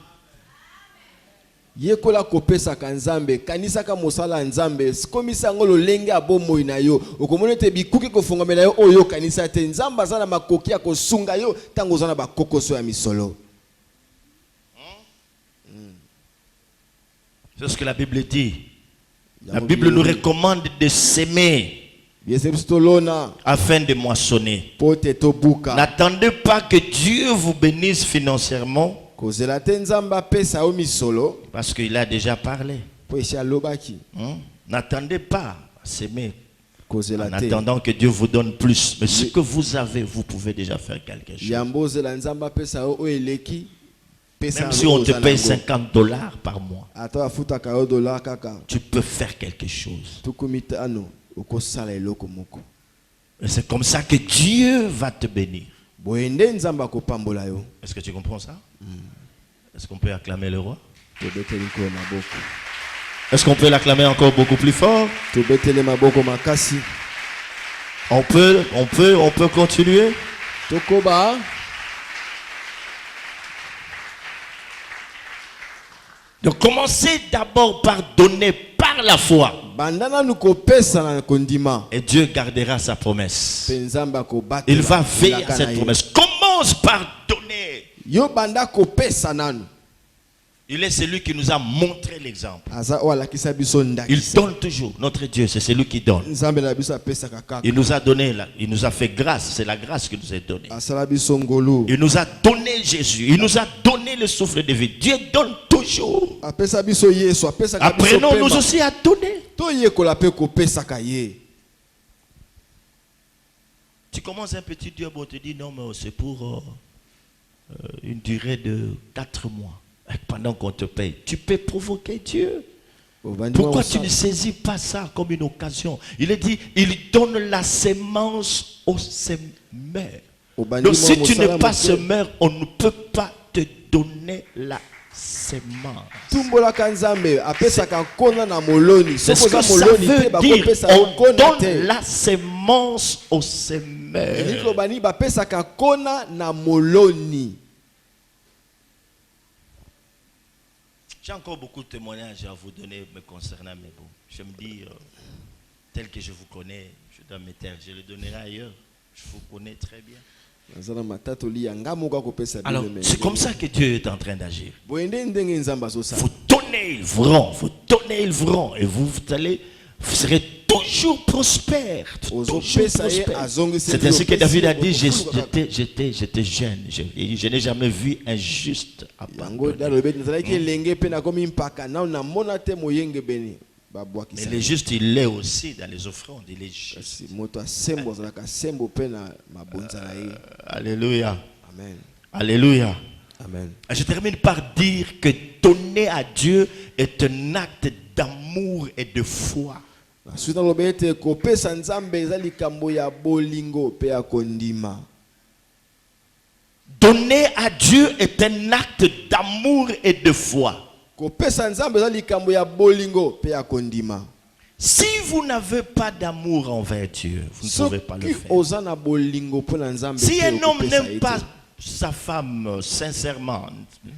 Yekola kopesa kanzambe kanisa ka mosala nzambe komisa ngolo lenge abomoyi na yo okomona te bikuki kofungomela yo oyo kanisa te nzamba zana makoki ya kosunga yo tango zana bakokoso ya misolo. C'est ce que la Bible dit. La Bible nous recommande de s'aimer afin de moissonner. N'attendez pas que Dieu vous bénisse financièrement. Parce qu'il a déjà parlé. N'attendez pas à s'aimer en attendant que Dieu vous donne plus. Mais ce que vous avez, vous pouvez déjà faire quelque chose. Même si on te paye $50 par mois, tu peux faire quelque chose. Et c'est comme ça que Dieu va te bénir. Est-ce que tu comprends ça? Est-ce qu'on peut acclamer le roi? Est-ce qu'on peut l'acclamer encore beaucoup plus fort? On peut continuer? Donc commencez d'abord par donner par la foi. Et Dieu gardera sa promesse. Il va veiller à cette promesse. Commence par donner. Il est celui qui nous a montré l'exemple. Il donne toujours. Notre Dieu, c'est celui qui donne. Il nous a donné, il nous a fait grâce. C'est la grâce qui nous est donnée. Il nous a donné Jésus. Il nous a donné le souffle de vie. Dieu donne toujours. toujours. Apprenons-nous aussi à donner. Tu commences un petit job, on te dit non, mais c'est pour une durée de 4 mois. Pendant qu'on te paye, tu peux provoquer Dieu. Pourquoi tu ne saisis pas ça comme une occasion? Il est dit, il donne la sémence au semeur. Donc si tu n'es pas semeur, on ne peut pas te donner la sémence. C'est ce que ça veut dire. On donne la sémence au semeur. J'ai encore beaucoup de témoignages à vous donner me concernant, mais bon, je me dis, tel que je vous connais, je dois me taire, je le donnerai ailleurs. Je vous connais très bien. Alors, c'est comme ça que Dieu est en train d'agir. Vous donnez, ils vous rend, vous donnez, ils vous rend, et vous serez toujours prospère. C'est ainsi que David a dit, j'étais jeune, je n'ai jamais vu un juste abandonné. Mais le juste, il l'est aussi dans les offrandes, il est juste. Alléluia. Amen. Alléluia. Amen. Je termine par dire que donner à Dieu est un acte d'amour et de foi. Donner à Dieu est un acte d'amour et de foi. Si vous n'avez pas d'amour envers Dieu, vous ne pouvez pas le faire. Si un homme n'aime pas sa femme sincèrement,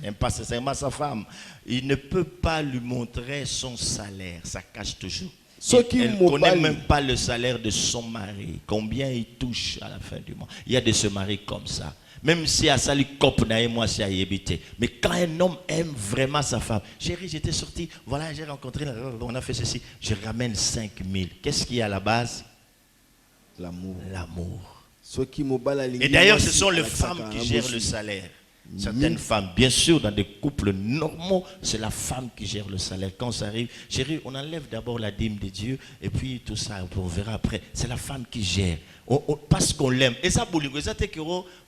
n'aime pas sincèrement sa femme, il ne peut pas lui montrer son salaire, ça cache toujours. Elle ne connaît même pas le salaire de son mari, combien il touche à la fin du mois. Il y a de ce mari comme ça. Même si à sali cop na moi c'est à éviter. Mais quand un homme aime vraiment sa femme, chérie, j'étais sorti, voilà, j'ai rencontré, on a fait ceci, je ramène 5 000. Qu'est-ce qu'il y a à la base? L'amour. L'amour. Et d'ailleurs, ce sont les femmes qui gèrent le salaire. Certaines femmes, bien sûr, dans des couples normaux, c'est la femme qui gère le salaire. Quand ça arrive, chérie, on enlève d'abord la dîme de Dieu et puis tout ça, on verra après. C'est la femme qui gère. Parce qu'on l'aime. Et ça,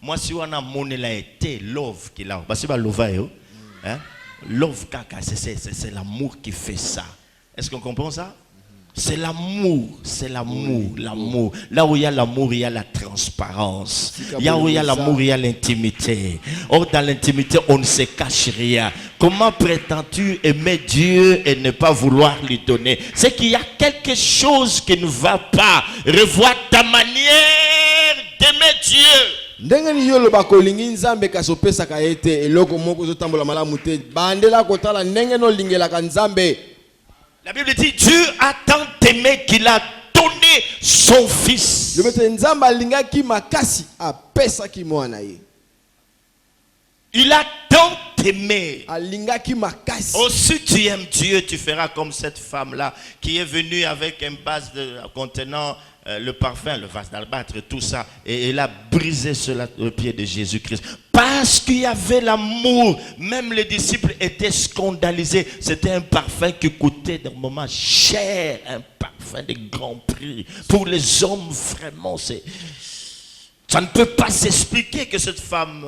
moi, si on a monnaie là, été love qui l'a. C'est pas love, hein? Love caca, c'est l'amour qui fait ça. Est-ce qu'on comprend ça? C'est l'amour, l'amour. Là où il y a l'amour, il y a la transparence. Là où il y a l'amour, il y a l'intimité. Or, dans l'intimité, on ne se cache rien. Comment prétends-tu aimer Dieu et ne pas vouloir lui donner? C'est qu'il y a quelque chose qui ne va pas. Revois ta manière d'aimer Dieu. Ndengeni yolo bakolingi nzambe kasopesaka ete eloko moko zotambola malamu te bandela kotala ndenge no lingelaka nzambe. La Bible dit Dieu a tant aimé qu'il a donné son fils. Il a tant aimé. Oh, si tu aimes Dieu, tu feras comme cette femme-là qui est venue avec un vase contenant le parfum, le vase d'albâtre, tout ça. Et elle a brisé cela au pied de Jésus-Christ. Parce qu'il y avait l'amour. Même les disciples étaient scandalisés. C'était un parfum qui coûtait d'un moment cher. Un parfum de grand prix. Pour les hommes, vraiment, ça ne peut pas s'expliquer que cette femme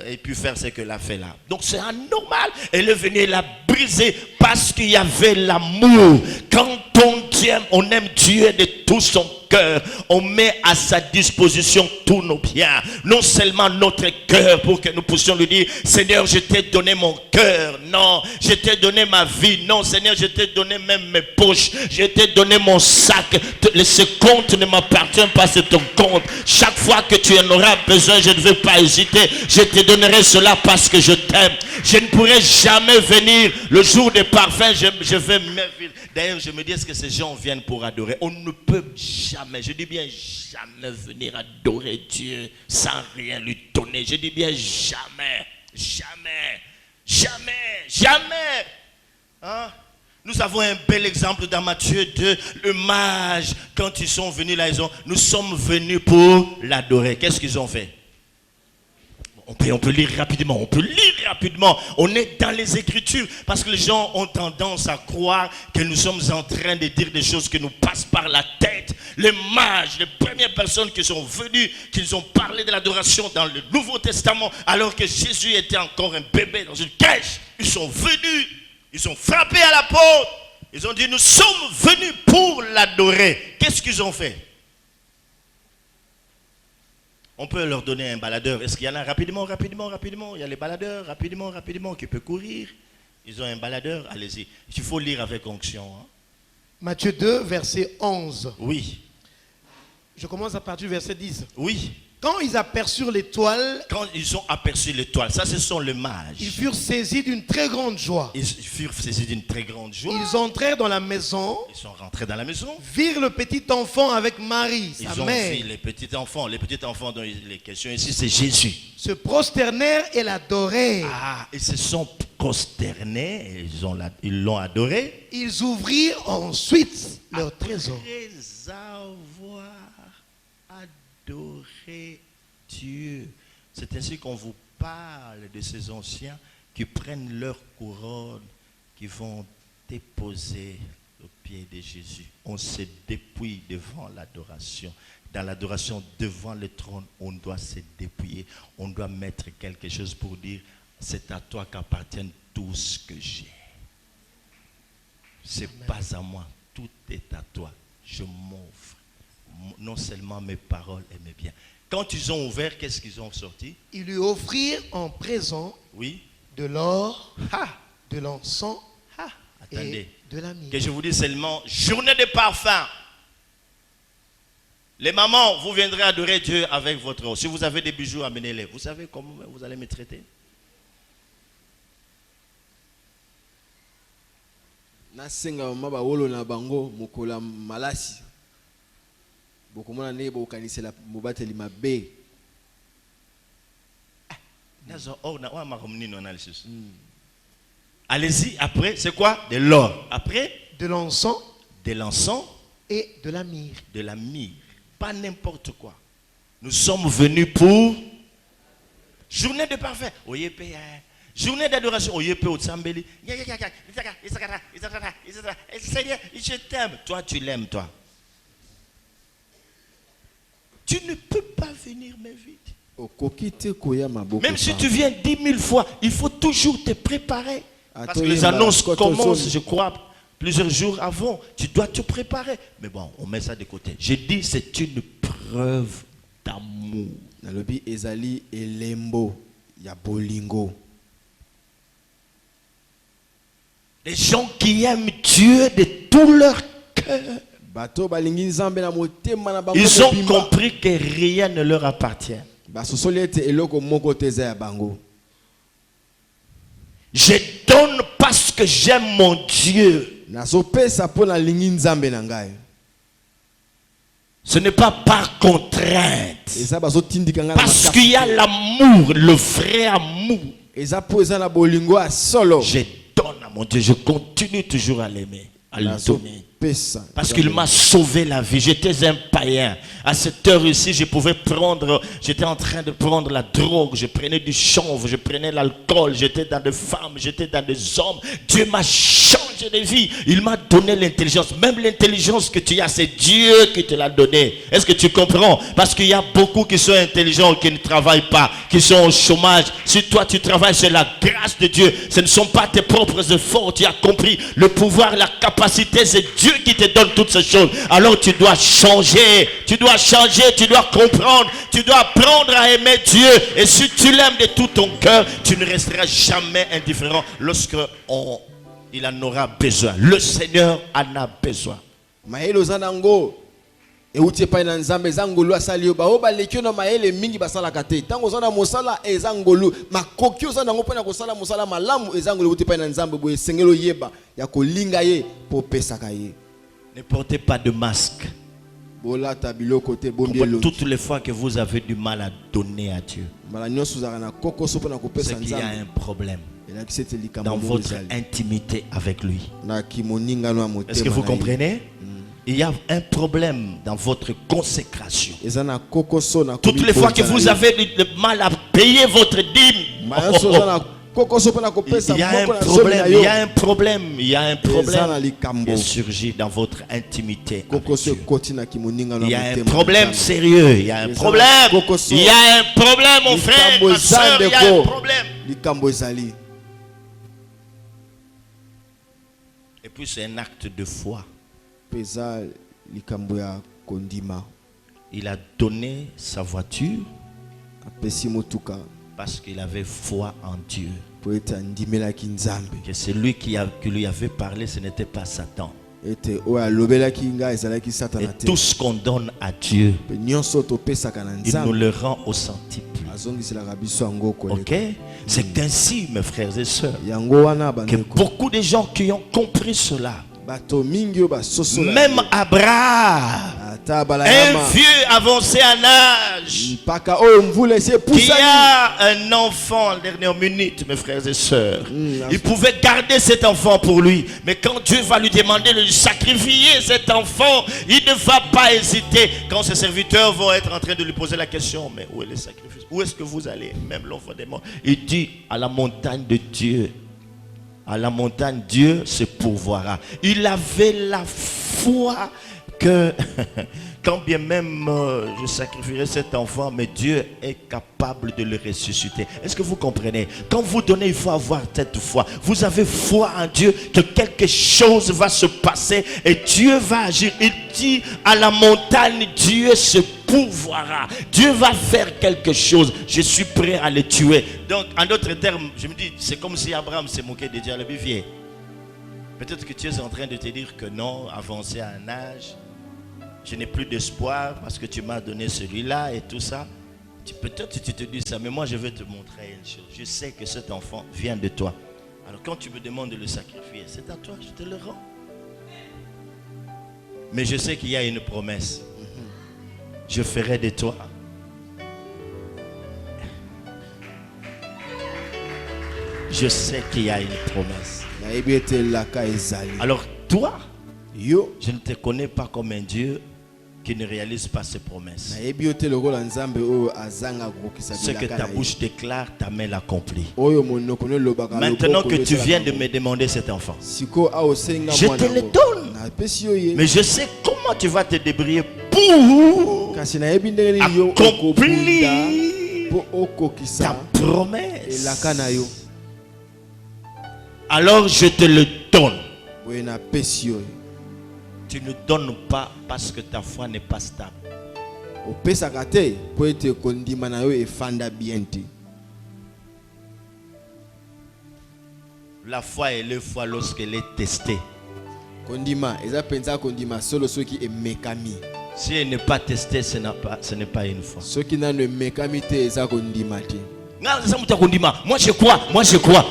ait pu faire ce qu'elle a fait là. Donc c'est anormal. Elle est venue la briser parce qu'il y avait l'amour. Quand on aime Dieu de tout son cœur, on met à sa disposition tous nos biens. Non seulement notre cœur pour que nous puissions lui dire, Seigneur, je t'ai donné mon cœur. Non, je t'ai donné ma vie. Non, Seigneur, je t'ai donné même mes poches. Je t'ai donné mon sac. Ce compte ne m'appartient pas, c'est ton compte. Chaque fois que tu en auras besoin, je ne vais pas hésiter. Je te donnerai cela parce que je t'aime. Je ne pourrai jamais venir le jour des parfums. Je vais m'éviter. D'ailleurs, je me dis, est-ce que ces gens viennent pour adorer? On ne peut jamais, je dis bien jamais venir adorer Dieu sans rien lui donner. Je dis bien jamais, jamais, jamais, jamais. Hein? Nous avons un bel exemple dans Matthieu 2, le mage, quand ils sont venus là, nous sommes venus pour l'adorer. Qu'est-ce qu'ils ont fait? On peut lire rapidement, On est dans les Écritures parce que les gens ont tendance à croire que nous sommes en train de dire des choses qui nous passent par la tête. Les mages, les premières personnes qui sont venues, qui ont parlé de l'adoration dans le Nouveau Testament, alors que Jésus était encore un bébé dans une crèche. Ils sont venus, ils ont frappé à la porte. Ils ont dit, nous sommes venus pour l'adorer. Qu'est-ce qu'ils ont fait? On peut leur donner un baladeur. Est-ce qu'il y en a rapidement? Il y a les baladeurs, rapidement, qui peuvent courir. Ils ont un baladeur, allez-y. Il faut lire avec onction. Hein. Matthieu 2, verset 11. Oui. Je commence à partir du verset 10. Oui. Quand ils aperçurent l'étoile, ça ce sont les mages. Ils furent saisis d'une très grande joie. Ils entrèrent dans la maison. Ils sont rentrés dans la maison. Virent le petit enfant avec Marie, sa mère. Ils ont vu les petits enfants dont il est question ici, c'est Jésus. Se prosternèrent et l'adorèrent. Ah, ils se sont prosternés, ils l'ont adoré. Ils ouvrirent ensuite leur trésor. Après avoir adoré Dieu. C'est ainsi qu'on vous parle de ces anciens qui prennent leur couronne, qui vont déposer au pied de Jésus. On se dépouille devant l'adoration. Dans l'adoration devant le trône, on doit se dépouiller. On doit mettre quelque chose pour dire, c'est à toi qu'appartient tout ce que j'ai. C'est pas à moi, tout est à toi. Je m'offre. Non seulement mes paroles et mes biens. Quand ils ont ouvert, qu'est-ce qu'ils ont sorti? Ils lui offrirent en présent de l'or, de l'encens et de la myrrhe. Que je vous dis seulement, journée de parfum. Les mamans, vous viendrez adorer Dieu avec votre or. Si vous avez des bijoux, amenez-les. Vous savez comment vous allez me traiter? Nasenga mama wolo na bango mokola malasi. Bokomona ne bo kanisela mobateli mabe. Allez-y, après, c'est quoi? De l'or. Après? De l'encens. De l'encens. Et de la myrrhe. De la myrrhe. Pas n'importe quoi. Nous sommes venus pour journée de parfait. Journée d'adoration. Seigneur, je t'aime. Toi, tu l'aimes, toi. Tu ne peux pas venir mais vite. Même si tu viens 10 000 fois, il faut toujours te préparer. Parce que les annonces commencent, je crois, plusieurs jours avant. Tu dois te préparer. Mais bon, on met ça de côté. J'ai dit, c'est une preuve d'amour. Nalobi ezali elembo ya bolingo. Les gens qui aiment Dieu de tout leur cœur. Ils ont compris que rien ne leur appartient. Je donne parce que j'aime mon Dieu. Ce n'est pas par contrainte. Parce qu'il y a l'amour, le vrai amour. Je donne à mon Dieu, je continue toujours à l'aimer, à le donner. Parce qu'il m'a sauvé la vie. J'étais un païen. À cette heure ici, j'étais en train de prendre la drogue. Je prenais du chanvre, je prenais l'alcool. J'étais dans des femmes, j'étais dans des hommes. Dieu m'a changé de vie. Il m'a donné l'intelligence. Même l'intelligence que tu as, c'est Dieu qui te l'a donnée. Est-ce que tu comprends? Parce qu'il y a beaucoup qui sont intelligents, qui ne travaillent pas, qui sont au chômage. Si toi tu travailles, c'est la grâce de Dieu. Ce ne sont pas tes propres efforts. Tu as compris le pouvoir, la capacité, c'est Dieu qui te donne toutes ces choses. Alors tu dois changer, tu dois comprendre, tu dois apprendre à aimer Dieu. Et si tu l'aimes de tout ton cœur, tu ne resteras jamais indifférent lorsque il en aura besoin. Le Seigneur en a besoin. euti pa na nzambe zangolu asali yo ba obaleki na maele mingi basala kate tango zana mosala ezangolu makoki ozana ngo pena kosala mosala malamu ezangolu euti pa na nzambe boye sengelo yeba ya kolinga ye po pesaka ye. Ne portez pas de masque. Toutes les fois que vous avez du mal à donner à Dieu, c'est qu'il y a un problème dans votre intimité avec lui. Est-ce que vous comprenez? Il y a un problème dans votre consécration. Toutes les fois que vous avez du mal à payer votre dîme. Il y a un problème, il y a un problème, il y a un problème qui surgit dans votre intimité. Il y a un problème sérieux, il y a un problème, il y a un problème, mon frère, ma soeur, il y a un problème. Et puis c'est un acte de foi. Il a donné sa voiture parce qu'il avait foi en Dieu. Que celui qui lui avait parlé, ce n'était pas Satan. Et tout ce qu'on donne à Dieu, il nous le rend au centuple. Ok? C'est ainsi, mes frères et sœurs, que beaucoup de gens qui ont compris cela, même Abraham, un vieux avancé en âge, qui a un enfant en dernière minute, mes frères et sœurs, il pouvait garder cet enfant pour lui. Mais quand Dieu va lui demander de sacrifier cet enfant, il ne va pas hésiter. Quand ses serviteurs vont être en train de lui poser la question, mais où est le sacrifice? Où est-ce que vous allez? Même l'enfant des morts. Il dit, à la montagne de Dieu. À la montagne, Dieu se pourvoira. Il avait la foi que quand bien même je sacrifierai cet enfant, mais Dieu est capable de le ressusciter. Est-ce que vous comprenez? Quand vous donnez, il faut avoir cette foi. Vous avez foi en Dieu que quelque chose va se passer et Dieu va agir. Il dit à la montagne, Dieu se pourvoira. Dieu va faire quelque chose. Je suis prêt à le tuer. Donc, en d'autres termes, je me dis, c'est comme si Abraham s'est moqué de Dieu. Peut-être que tu es en train de te dire que non, avancé à un âge, je n'ai plus d'espoir parce que tu m'as donné celui-là et tout ça. Peut-être que tu te dis ça, mais moi je vais te montrer une chose. Je sais que cet enfant vient de toi. Alors quand tu me demandes de le sacrifier, c'est à toi, je te le rends. Mais je sais qu'il y a une promesse. Je ferai de toi. Je sais qu'il y a une promesse. Alors toi, je ne te connais pas comme un Dieu qui ne réalise pas ses promesses. Ce que ta bouche déclare, ta main l'accomplit. Maintenant que tu viens de me demander cet enfant, je te le donne. Mais je sais comment tu vas te débrouiller pour accomplir ta promesse. Alors je te le donne. Tu ne donnes pas parce que ta foi n'est pas stable. La foi est le foi lorsqu'elle est testée. Si elle n'est pas testée, ce n'est pas une foi. Moi je crois.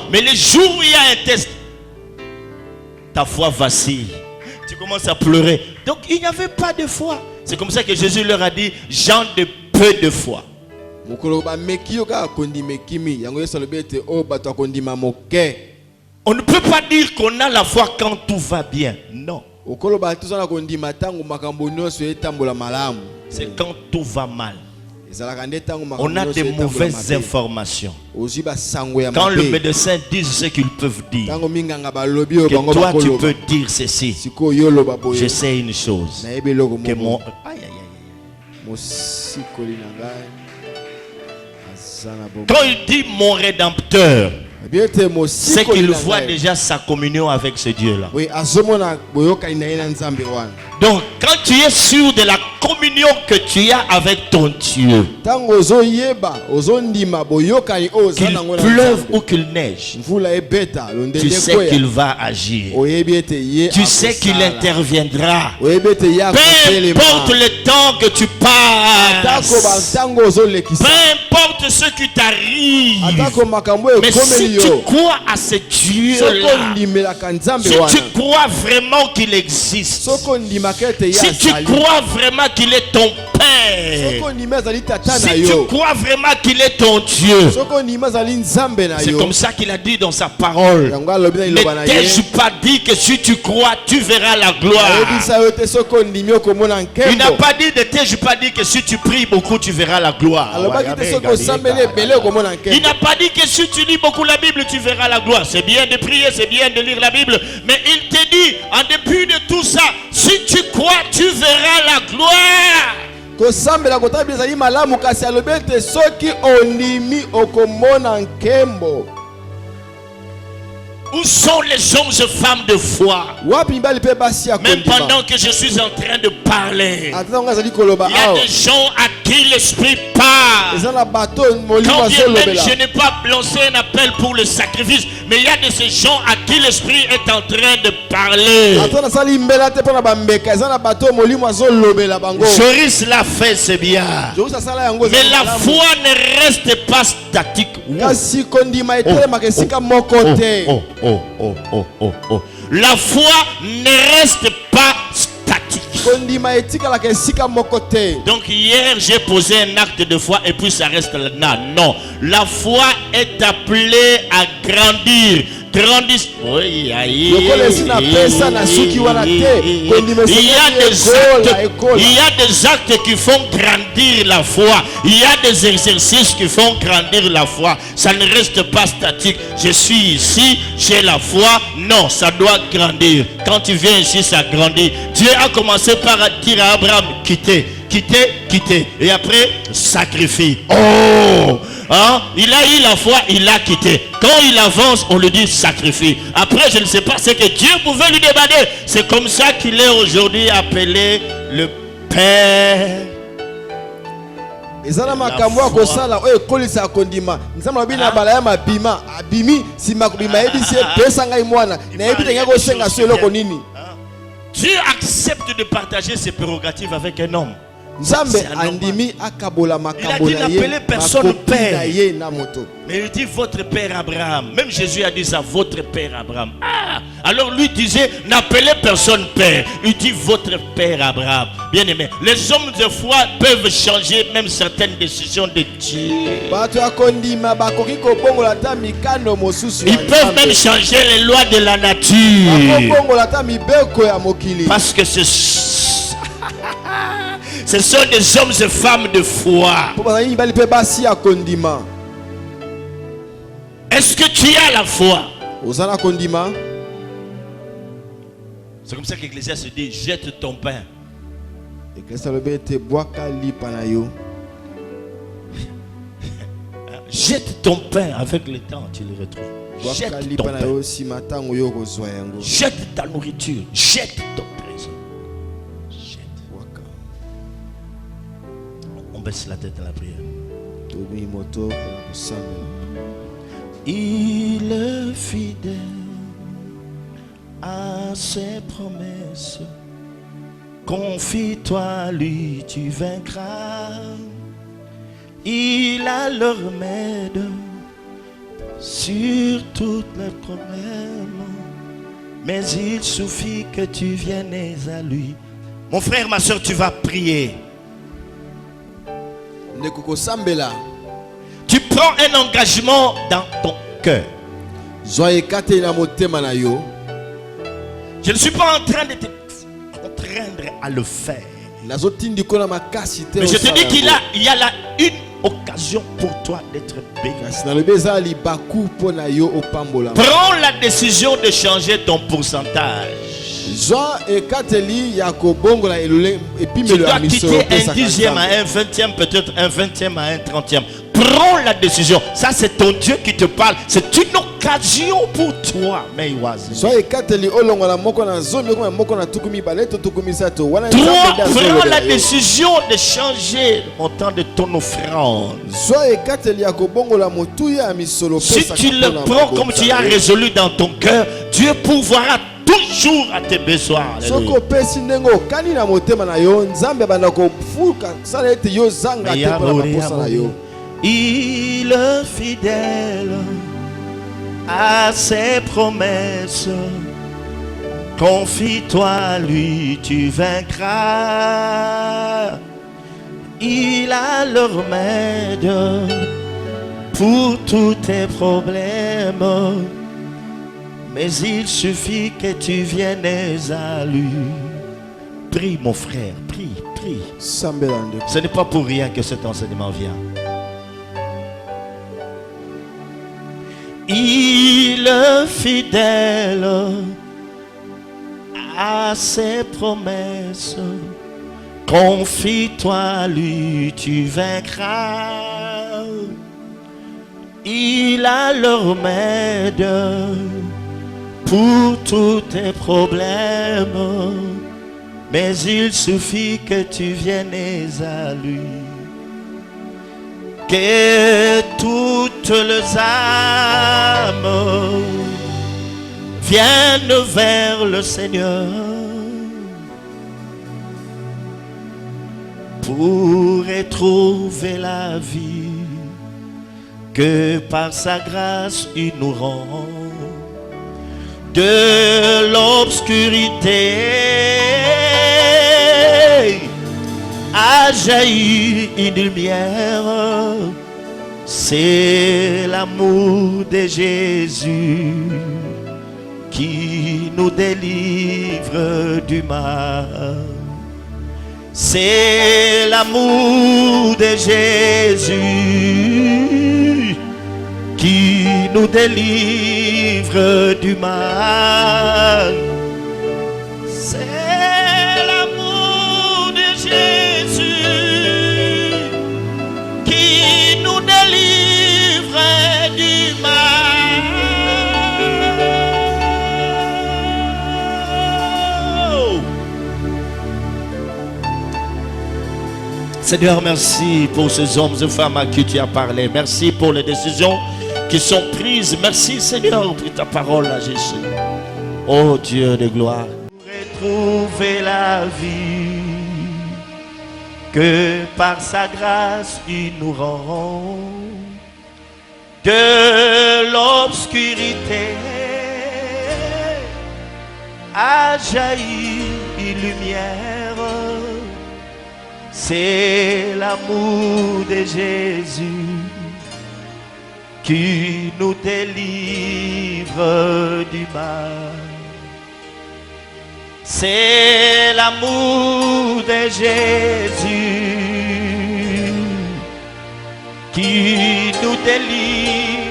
Mais le jour où il y a un test, ta foi vacille. Tu commences à pleurer. Donc il n'y avait pas de foi. C'est comme ça que Jésus leur a dit, gens de peu de foi. On ne peut pas dire qu'on a la foi quand tout va bien. Non. C'est quand tout va mal. On a des mauvaises informations. Quand le médecin dit ce qu'ils peuvent dire, que toi tu peux dire ceci, je sais une chose, que mon... Quand il dit mon Rédempteur, c'est qu'il voit déjà sa communion avec ce Dieu-là. Donc, quand tu es sûr de la communion que tu as avec ton Dieu, qu'il pleuve ou qu'il neige, tu sais qu'il va agir. Tu sais qu'il interviendra. Peu importe le temps que tu passes, peu importe ce qui t'arrive, mais si tu crois à ce Dieu-là, si tu crois vraiment qu'il existe, si tu crois vraiment qu'il est ton père, si tu crois vraiment qu'il est ton Dieu, c'est comme ça qu'il a dit dans sa parole. Ne t'ai-je pas dit que si tu crois, tu verras la gloire? Il n'a pas dit, ne t'ai-je pas dit que si tu pries beaucoup, tu verras la gloire. Il n'a pas dit que si tu lis beaucoup la Bible, tu verras la gloire. C'est bien de prier, c'est bien de lire la Bible, mais il te dit, en dépit de tout ça, si tu crois, tu verras la gloire. Où sont les hommes et femmes de foi? Même pendant que je suis en train de parler, il y a des gens à qui l'esprit parle. Quand bien même je n'ai pas lancé un appel pour le sacrifice, mais il y a de ces gens à qui l'esprit est en train de parler. Joris l'a fait, c'est bien. Mais la foi ne reste pas statique. La foi ne reste pas statique. Donc hier j'ai posé un acte de foi et puis ça reste là. Non, la foi est appelée à grandir. Grandissent. Il y a des actes qui font grandir la foi. Il y a des exercices qui font grandir la foi. Ça ne reste pas statique. Je suis ici, j'ai la foi. Non, ça doit grandir. Quand tu viens ici, ça grandit. Dieu a commencé par dire à Abraham, quitter. Et après, sacrifie. Oh! Hein? Il a eu la foi, il l'a quitté. Quand il avance, on lui dit sacrifie. Après, je ne sais pas ce que Dieu pouvait lui demander. C'est comme ça qu'il est aujourd'hui appelé le Père. Dieu accepte de partager ses prérogatives avec un homme. Il a dit n'appelez personne père. Mais il dit votre père Abraham. Même Jésus a dit ça, votre père Abraham. Ah, alors lui disait n'appelez personne père. Il dit votre père Abraham. Bien aimé, les hommes de foi peuvent changer même certaines décisions de Dieu. Ils peuvent même changer les lois de la nature. Parce que ce sont des hommes et femmes de foi. Est-ce que tu as la foi? C'est comme ça qu'Ecclésiaste se dit jette ton pain. Jette ton pain, avec le temps tu le retrouves. Jette ton pain. Jette ta nourriture. Jette ton présent. On baisse la tête à la prière. Il est fidèle à ses promesses. Confie-toi à lui, tu vaincras. Il a le remède sur tous les problèmes. Mais il suffit que tu viennes à lui. Mon frère, ma soeur, tu vas prier. Tu prends un engagement dans ton cœur. Je ne suis pas en train de te contraindre à le faire. Mais je te dis qu'il y a là une occasion pour toi d'être béni. Prends la décision de changer ton pourcentage. Tu dois quitter un dixième à un vingtième, peut-être un vingtième à un trentième. Prends la décision. Ça, c'est ton Dieu qui te parle. C'est une occasion pour toi. Prends la décision de changer le montant de ton offrande. Si tu le prends comme tu as résolu dans ton cœur, Dieu pourvoira toujours à tes besoins. Il est fidèle à ses promesses. Confie-toi à lui, tu vaincras. Il a le remède pour tous tes problèmes. Mais il suffit que tu viennes à lui. Prie mon frère, prie, prie. Ce n'est pas pour rien que cet enseignement vient. Il est fidèle à ses promesses. Confie-toi à lui, tu vaincras. Il a le remède pour tous tes problèmes. Mais il suffit que tu viennes à lui. Que toutes les âmes viennent vers le Seigneur pour retrouver la vie que par sa grâce il nous rend. De l'obscurité a jailli une lumière. C'est l'amour de Jésus qui nous délivre du mal. C'est l'amour de Jésus qui nous délivre du mal. C'est l'amour de Jésus qui nous délivre du mal. Seigneur, merci pour ces hommes et femmes à qui tu as parlé. Merci pour les décisions qui sont prises. Merci Seigneur pour ta parole à Jésus. Oh Dieu de gloire. Retrouver la vie que par sa grâce il nous rend. De l'obscurité a jailli une lumière. C'est l'amour de Jésus qui nous délivre du mal. C'est l'amour de Jésus qui nous délivre